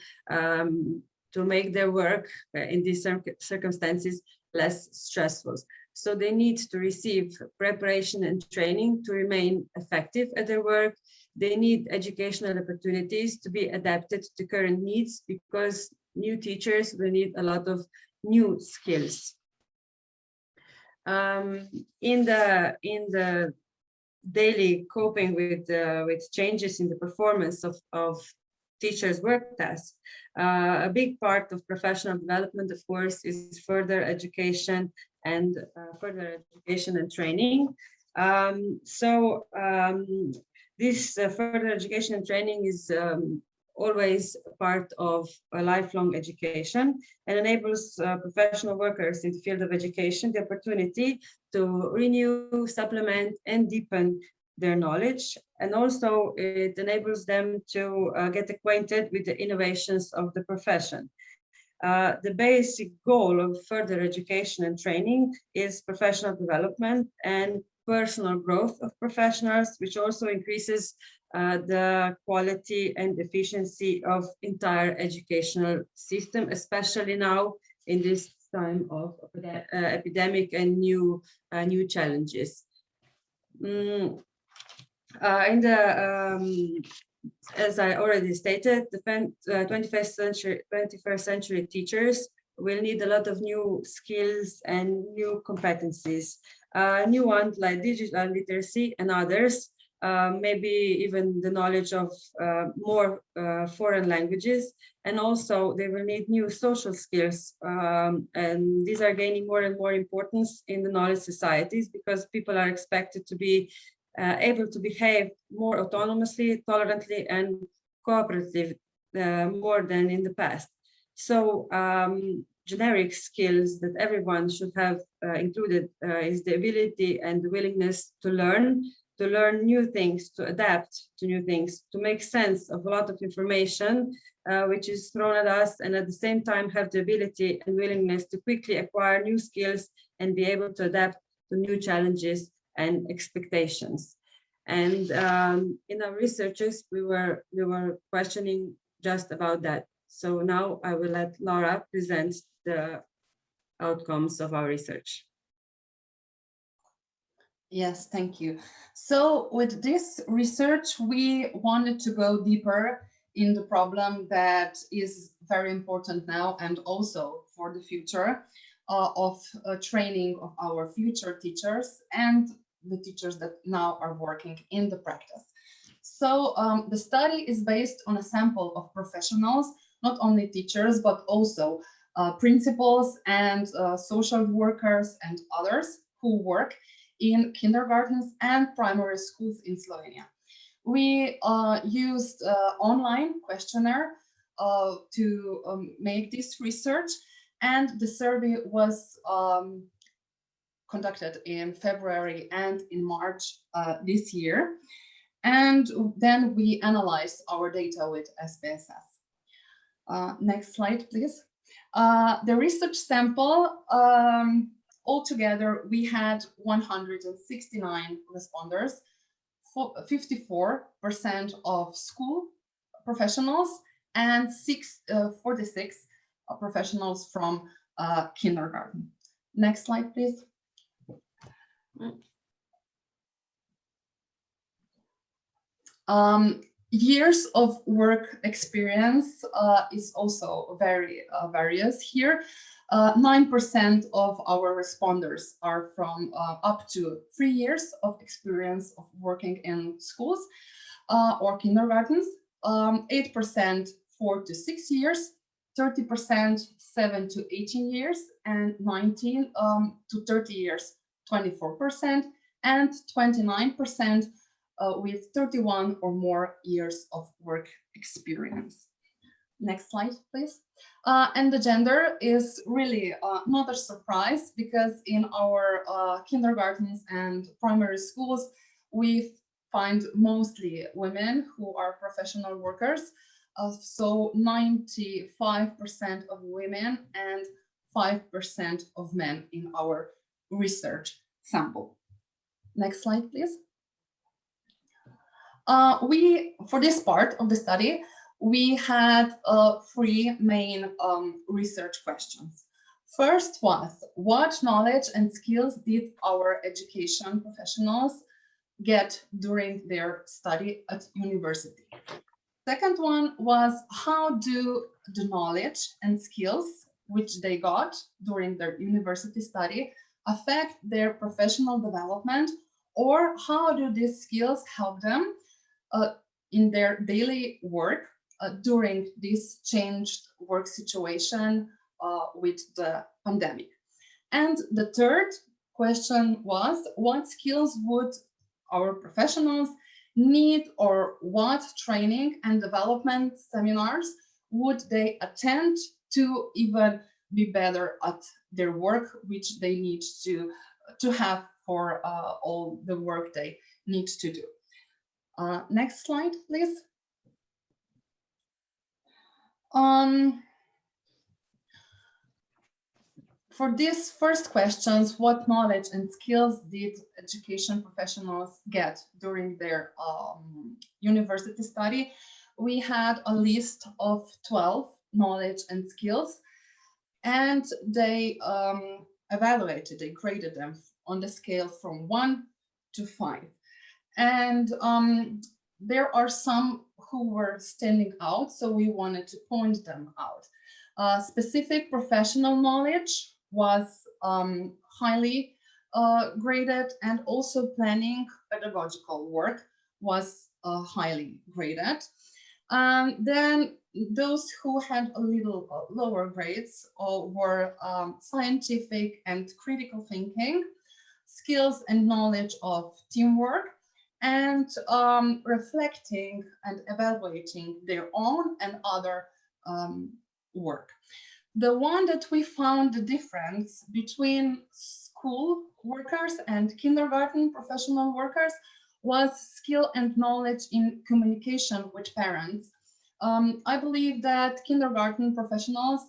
make their work in these circumstances less stressful. So they need to receive preparation and training to remain effective at their work. They need educational opportunities to be adapted to current needs, because new teachers will need a lot of new skills. In the daily coping with changes in the performance of teachers' work tasks, a big part of professional development, of course, is further education and training. This further education and training is always part of a lifelong education, and enables professional workers in the field of education the opportunity to renew, supplement, and deepen their knowledge. And also it enables them to get acquainted with the innovations of the profession. The basic goal of further education and training is professional development and personal growth of professionals, which also increases the quality and efficiency of entire educational system, especially now in this time of epidemic and new challenges. As I already stated, the 21st century teachers will need a lot of new skills and new competencies. New ones like digital literacy and others, maybe even the knowledge of more foreign languages. And also they will need new social skills. And these are gaining more and more importance in the knowledge societies, because people are expected to be able to behave more autonomously, tolerantly, and cooperative more than in the past. So generic skills that everyone should have included is the ability and the willingness to learn new things, to adapt to new things, to make sense of a lot of information which is thrown at us, and at the same time have the ability and willingness to quickly acquire new skills and be able to adapt to new challenges and expectations. And in our researches, we were questioning just about that. So now I will let Laura present the outcomes of our research. Yes, thank you. So with this research, we wanted to go deeper in the problem that is very important now and also for the future of training of our future teachers and the teachers that now are working in the practice. So the study is based on a sample of professionals, not only teachers, but also principals and social workers and others who work in kindergartens and primary schools in Slovenia. We used online questionnaire to make this research, and the survey was conducted in February and in March this year. And then we analyzed our data with SPSS. Next slide, please. The research sample, altogether, we had 169 responders, 54% of school professionals, and 46 professionals from kindergarten. Next slide, please. Years of work experience is also very various here. 9% of our responders are from up to 3 years of experience of working in schools or kindergartens, 8% 4 to 6 years, 30% 7 to 18 years, and 19 to 30 years, 24%, and 29% with 31 or more years of work experience. Next slide, please. And the gender is really not a surprise, because in our kindergartens and primary schools, we find mostly women who are professional workers. So 95% of women and 5% of men in our research sample. Next slide, please. For this part of the study, we had 3 main research questions. First was, what knowledge and skills did our education professionals get during their study at university? Second one was, how do the knowledge and skills which they got during their university study affect their professional development, or how do these skills help them in their daily work during this changed work situation with the pandemic? And the third question was, what skills would our professionals need, or what training and development seminars would they attend to even be better at their work, which they need to have for all the work they need to do. Next slide, please. For these first questions, what knowledge and skills did education professionals get during their university study? We had a list of 12 knowledge and skills, and they evaluated, they graded them on the scale from 1 to 5. And there are some who were standing out, so we wanted to point them out. Specific professional knowledge was highly graded, and also planning pedagogical work was highly graded. Then those who had a little lower grades were scientific and critical thinking, skills and knowledge of teamwork, and reflecting and evaluating their own and other work. The one that we found the difference between school workers and kindergarten professional workers was skill and knowledge in communication with parents. I believe that kindergarten professionals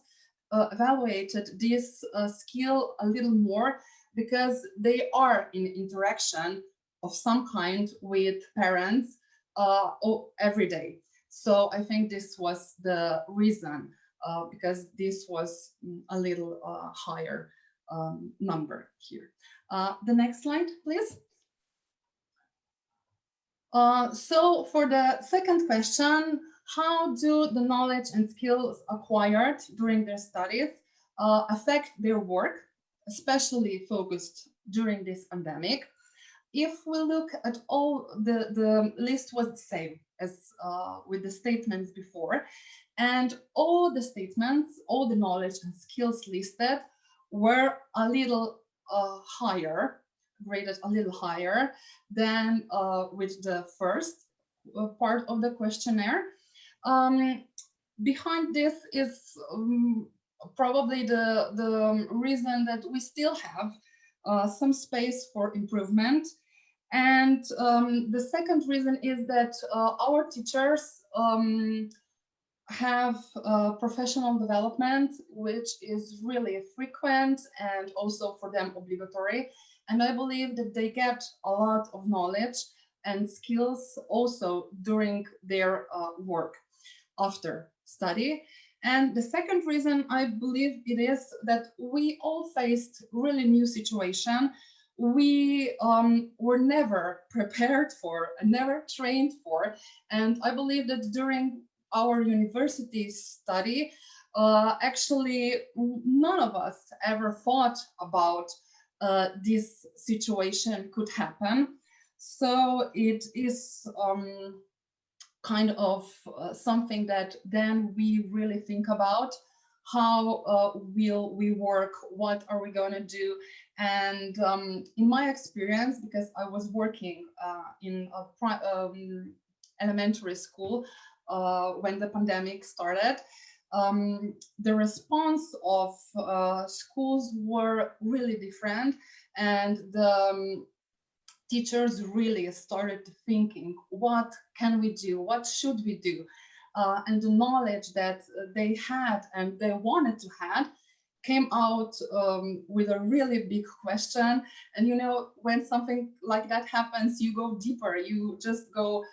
evaluated this skill a little more, because they are in interaction of some kind with parents every day. So I think this was the reason, because this was a little higher number here. The next slide, please. So for the second question, how do the knowledge and skills acquired during their studies affect their work, especially focused during this pandemic? If we look at all, the list was the same as with the statements before, and all the statements, all the knowledge and skills listed were a little higher, graded a little higher than with the first part of the questionnaire. Behind this is probably the reason that we still have some space for improvement. And the second reason is that our teachers have professional development, which is really frequent and also for them obligatory. And I believe that they get a lot of knowledge and skills also during their work after study. And the second reason, I believe it is that we all faced really new situation we were never prepared for, never trained for. And I believe that during our university study, actually none of us ever thought about this situation could happen. So it is kind of something that then we really think about. How will we work? What are we going to do? And in my experience, because I was working in a elementary school when the pandemic started, the response of schools were really different, and the teachers really started thinking, what can we do? What should we do? And the knowledge that they had and they wanted to have came out with a really big question. And you know, when something like that happens, you go deeper. You just go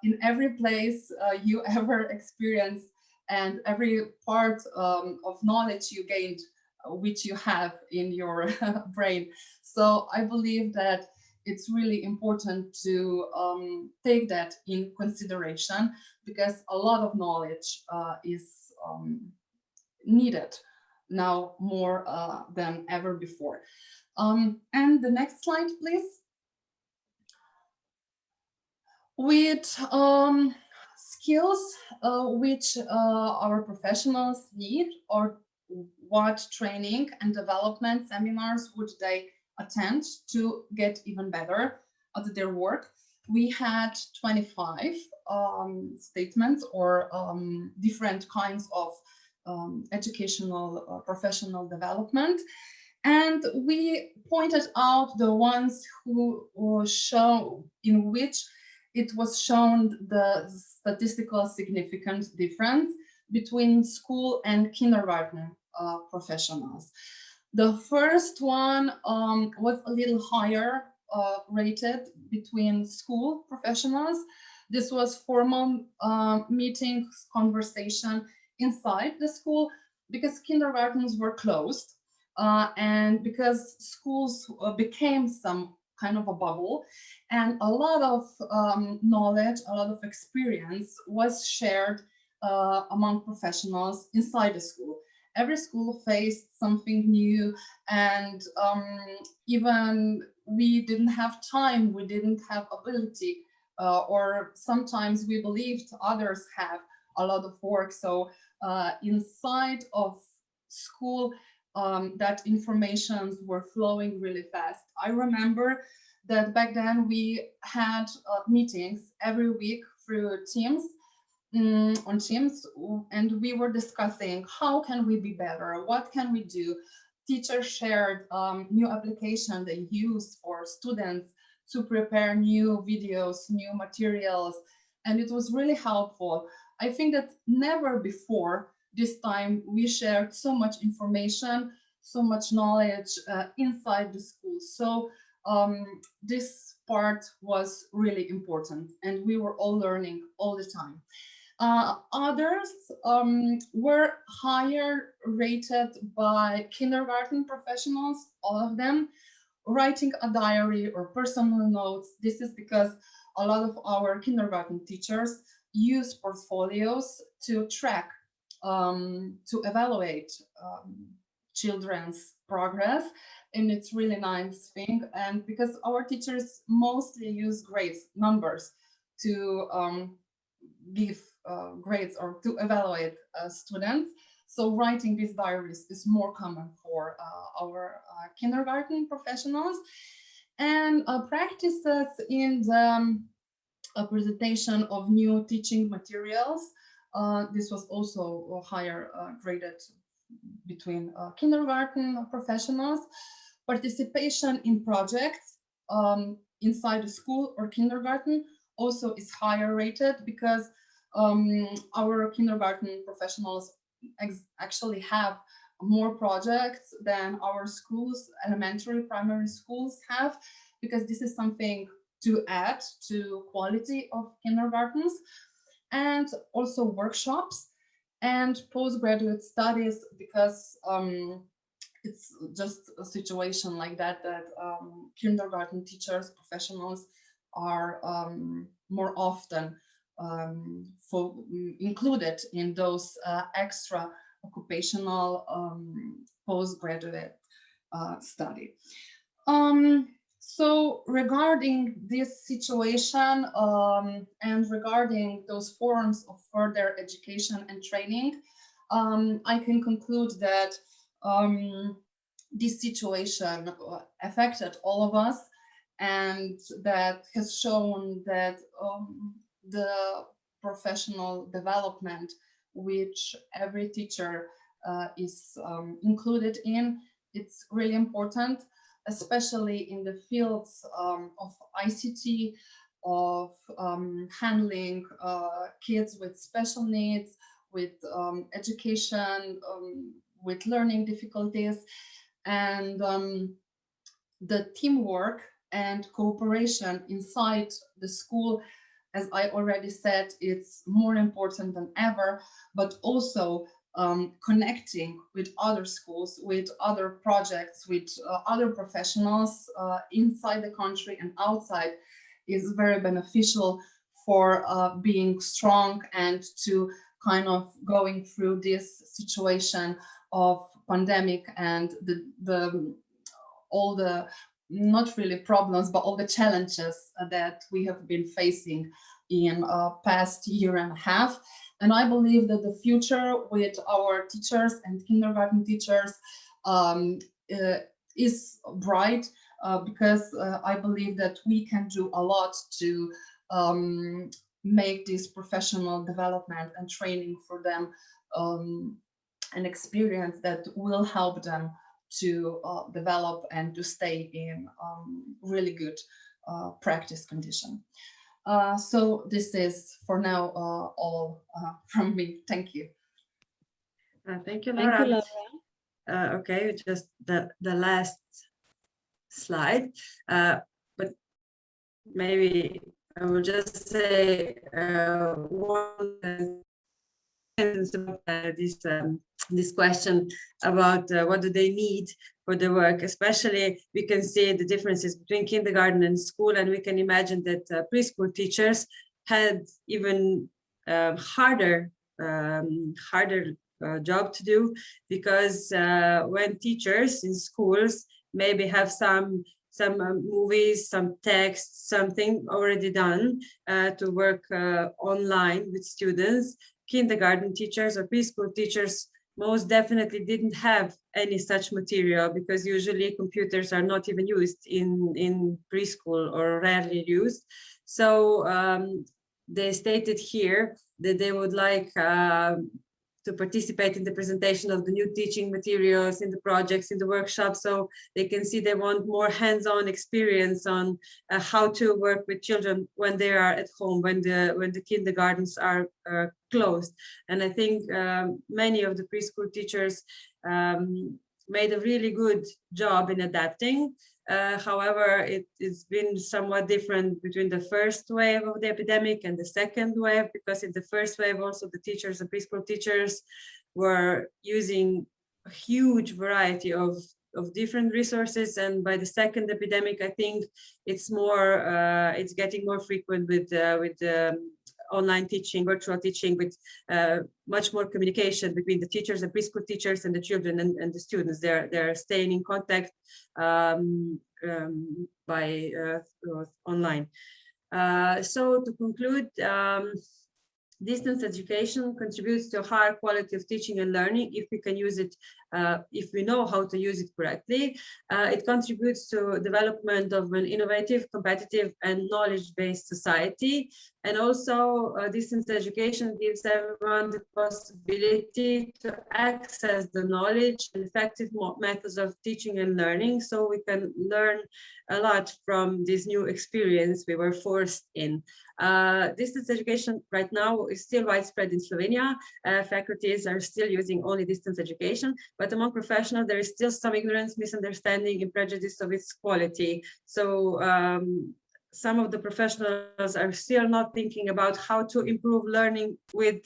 in every place you ever experienced, and every part of knowledge you gained, which you have in your brain. So I believe that it's really important to take that in consideration, because a lot of knowledge is needed now more than ever before. And the next slide, please. With skills which our professionals need, or what training and development seminars would they attend to get even better at their work. We had 25 statements or different kinds of educational professional development. And we pointed out the ones who were shown, in which it was shown the statistical significant difference between school and kindergarten professionals. The first one was a little higher rated between school professionals. This was formal meetings, conversation inside the school, because kindergartens were closed and because schools became some kind of a bubble, and a lot of knowledge, a lot of experience was shared among professionals inside the school. Every school faced something new, and even we didn't have time, we didn't have ability, or sometimes we believed others have a lot of work. So inside of school, that information were flowing really fast. I remember that back then we had meetings every week through Teams, on Teams, and we were discussing how can we be better, what can we do. Teachers shared new application they use for students to prepare new videos, new materials, and it was really helpful. I think that never before this time we shared so much information, so much knowledge inside the school. So this part was really important, and we were all learning all the time. Others were higher rated by kindergarten professionals, all of them, writing a diary or personal notes. This is because a lot of our kindergarten teachers use portfolios to track, to evaluate children's progress, and it's really nice thing. And because our teachers mostly use grades, numbers, to give grades or to evaluate students, so writing these diaries is more common for our kindergarten professionals. And practices in the presentation of new teaching materials, this was also higher graded between kindergarten professionals. Participation in projects inside the school or kindergarten also is higher rated, because our kindergarten professionals actually have more projects than our schools, elementary, primary schools have, because this is something to add to quality of kindergartens. And also workshops and postgraduate studies, because it's just a situation like that, that kindergarten teachers, professionals are more often included in those extra occupational postgraduate study. So regarding this situation and regarding those forms of further education and training, I can conclude that this situation affected all of us, and that has shown that the professional development which every teacher is included in, it's really important, especially in the fields of ICT, of handling kids with special needs, with education, with learning difficulties, and the teamwork and cooperation inside the school, as I already said, it's more important than ever, but also connecting with other schools, with other projects, with other professionals inside the country and outside is very beneficial for being strong and to kind of going through this situation of pandemic and all the not really problems, but all the challenges that we have been facing in past year and a half. And I believe that the future with our teachers and kindergarten teachers is bright, because I believe that we can do a lot to make this professional development and training for them an experience that will help them to develop and to stay in really good practice condition. So this is for now all from me. Thank you. Thank you, Laura. Thank you, Laura. Okay, just the last slide, but maybe I will just say one sentence about this question about what do they need for the work. Especially, we can see the differences between kindergarten and school, and we can imagine that preschool teachers had even harder job to do, because when teachers in schools maybe have some movies, some text, something already done to work online with students, kindergarten teachers or preschool teachers most definitely didn't have any such material, because usually computers are not even used in preschool or rarely used. So they stated here that they would like to participate in the presentation of the new teaching materials, in the projects, in the workshops, so they can see they want more hands-on experience on how to work with children when they are at home, when the kindergartens are closed. And I think many of the preschool teachers made a really good job in adapting. However, it's been somewhat different between the first wave of the epidemic and the second wave, because in the first wave also the teachers and preschool teachers were using a huge variety of different resources, and by the second epidemic I think it's more it's getting more frequent with online teaching, virtual teaching, with much more communication between the teachers and preschool teachers and the children and the students. They're staying in contact by online. So to conclude, distance education contributes to a higher quality of teaching and learning if we can use it, if we know how to use it correctly. It contributes to development of an innovative, competitive, and knowledge-based society. And also, distance education gives everyone the possibility to access the knowledge and effective methods of teaching and learning, so we can learn a lot from this new experience we were forced in. Distance education right now is still widespread in Slovenia. Faculties are still using only distance education, but among professionals there is still some ignorance, misunderstanding, and prejudice of its quality. So some of the professionals are still not thinking about how to improve learning with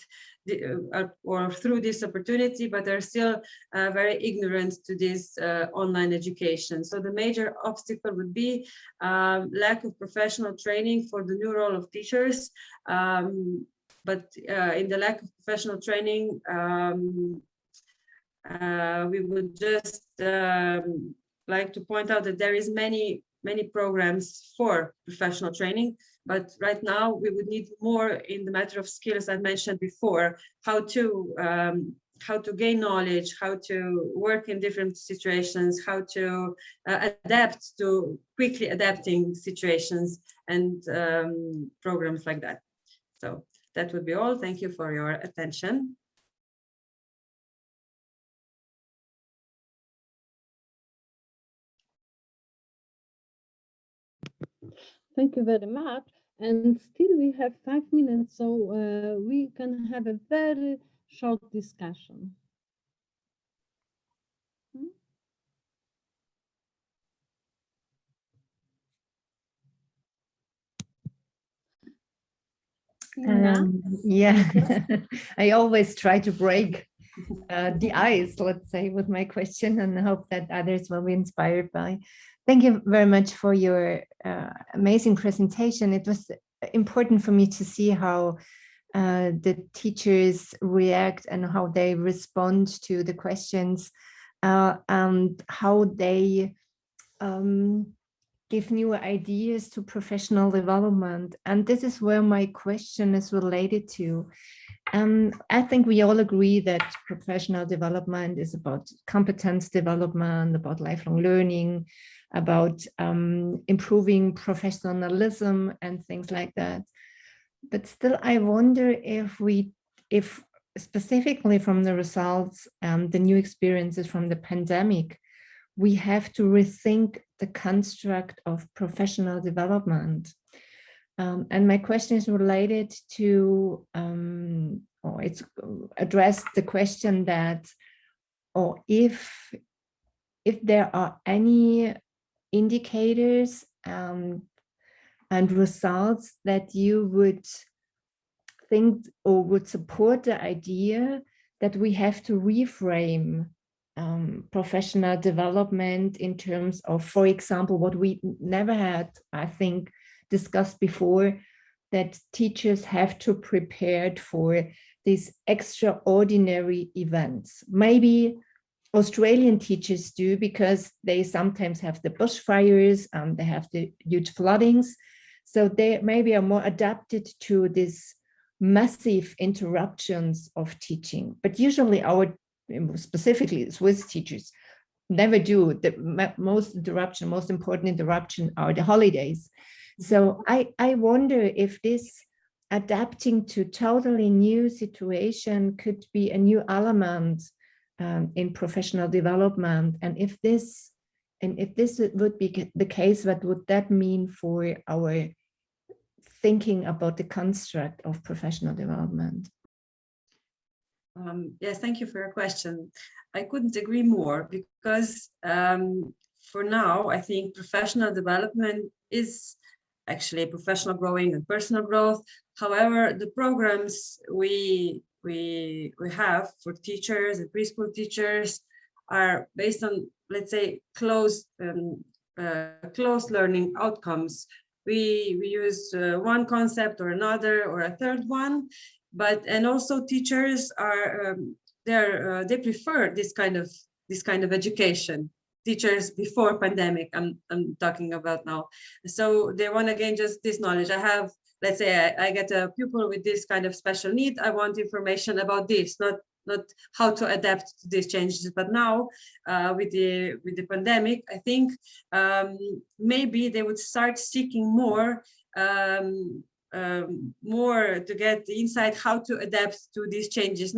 or through this opportunity, but they're still very ignorant to this online education. So the major obstacle would be lack of professional training for the new role of teachers. But in the lack of professional training, we would just like to point out that there is many programs for professional training, but right now we would need more in the matter of skills I mentioned before, how to gain knowledge, how to work in different situations, how to adapt to quickly adapting situations and programs like that. So that would be all. Thank you for your attention. Thank you very much. And still we have 5 minutes, so we can have a very short discussion. Yeah, I always try to break the ice, let's say, with my question, and hope that others will be inspired by. Thank you very much for your amazing presentation. It was important for me to see how the teachers react and how they respond to the questions and how they give new ideas to professional development. And this is where my question is related to. I think we all agree that professional development is about competence development, about lifelong learning, about improving professionalism and things like that. But still, I wonder if specifically from the results and the new experiences from the pandemic, we have to rethink the construct of professional development. And my question is related to, or it's addressed the question that, or if there are any indicators and results that you would think or would support the idea that we have to reframe professional development in terms of, for example, what we never had, I think, discussed before, that teachers have to prepare for these extraordinary events. Maybe Australian teachers do, because they sometimes have the bushfires and they have the huge floodings. So they maybe are more adapted to these massive interruptions of teaching. But usually specifically Swiss teachers never do. The most important interruption are the holidays. So I wonder if this adapting to totally new situation could be a new element in professional development. And if this would be the case, what would that mean for our thinking about the construct of professional development? Yes, thank you for your question. I couldn't agree more, because for now, I think professional development is actually professional growing and personal growth. However, the programs we have for teachers and preschool teachers are based on, let's say, closed learning outcomes. We use one concept or another or a third one, and also teachers are they prefer this kind of education. Teachers before pandemic, I'm talking about now. So they want to gain just this knowledge. I have, let's say, I get a pupil with this kind of special need. I want information about this, not how to adapt to these changes. But now, with the pandemic, I think maybe they would start seeking more to get the insight how to adapt to these changes.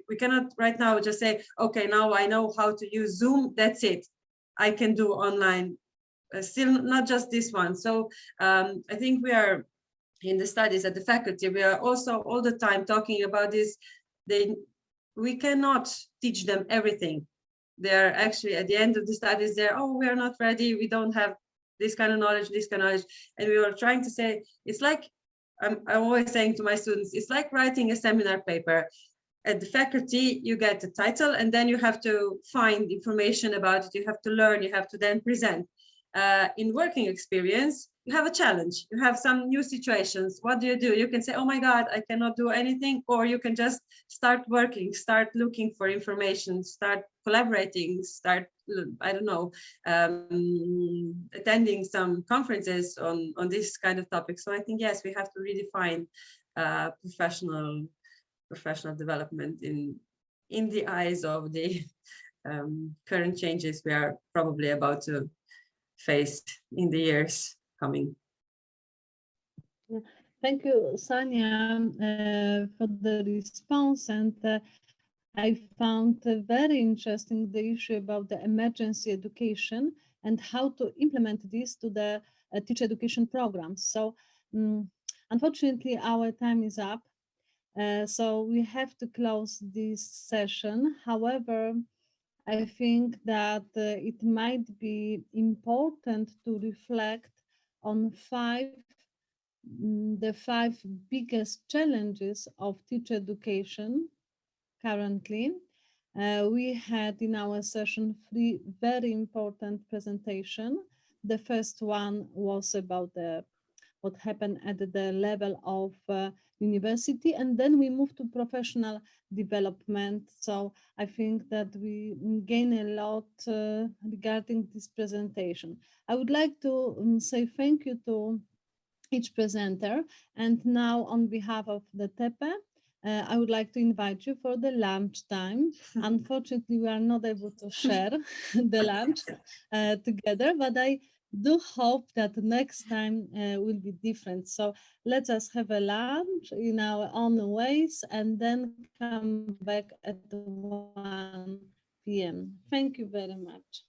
We cannot right now just say, okay, now I know how to use Zoom, that's it, I can do online. Still not just this one. So I think we are in the studies at the faculty, we are also all the time talking about this. We cannot teach them everything. They're actually at the end of the studies, we are not ready, we don't have this kind of knowledge, this kind of knowledge. And we were trying to say, it's like, I'm always saying to my students, it's like writing a seminar paper. At the faculty, you get the title, and then you have to find information about it. You have to learn, you have to then present. In working experience, you have a challenge. You have some new situations. What do? You can say, oh my God, I cannot do anything. Or you can just start working, start looking for information, start collaborating, start, I don't know, attending some conferences on this kind of topic. So I think, yes, we have to redefine professional development in the eyes of the current changes we are probably about to face in the years coming. Thank you, Sanja, for the response. And I found very interesting the issue about the emergency education and how to implement this to the teacher education programs. So unfortunately, our time is up. So we have to close this session. However, I think that it might be important to reflect on the five biggest challenges of teacher education currently. We had in our session 3 very important presentations. The first one was about what happened at the level of university, and then we moved to professional development. So I think that we gain a lot regarding this presentation. I would like to say thank you to each presenter, and now on behalf of the TEPE, I would like to invite you for the lunch time. Unfortunately, we are not able to share the lunch together, but I do hope that next time will be different. So let us have a lunch in our own ways and then come back at 1 p.m. Thank you very much.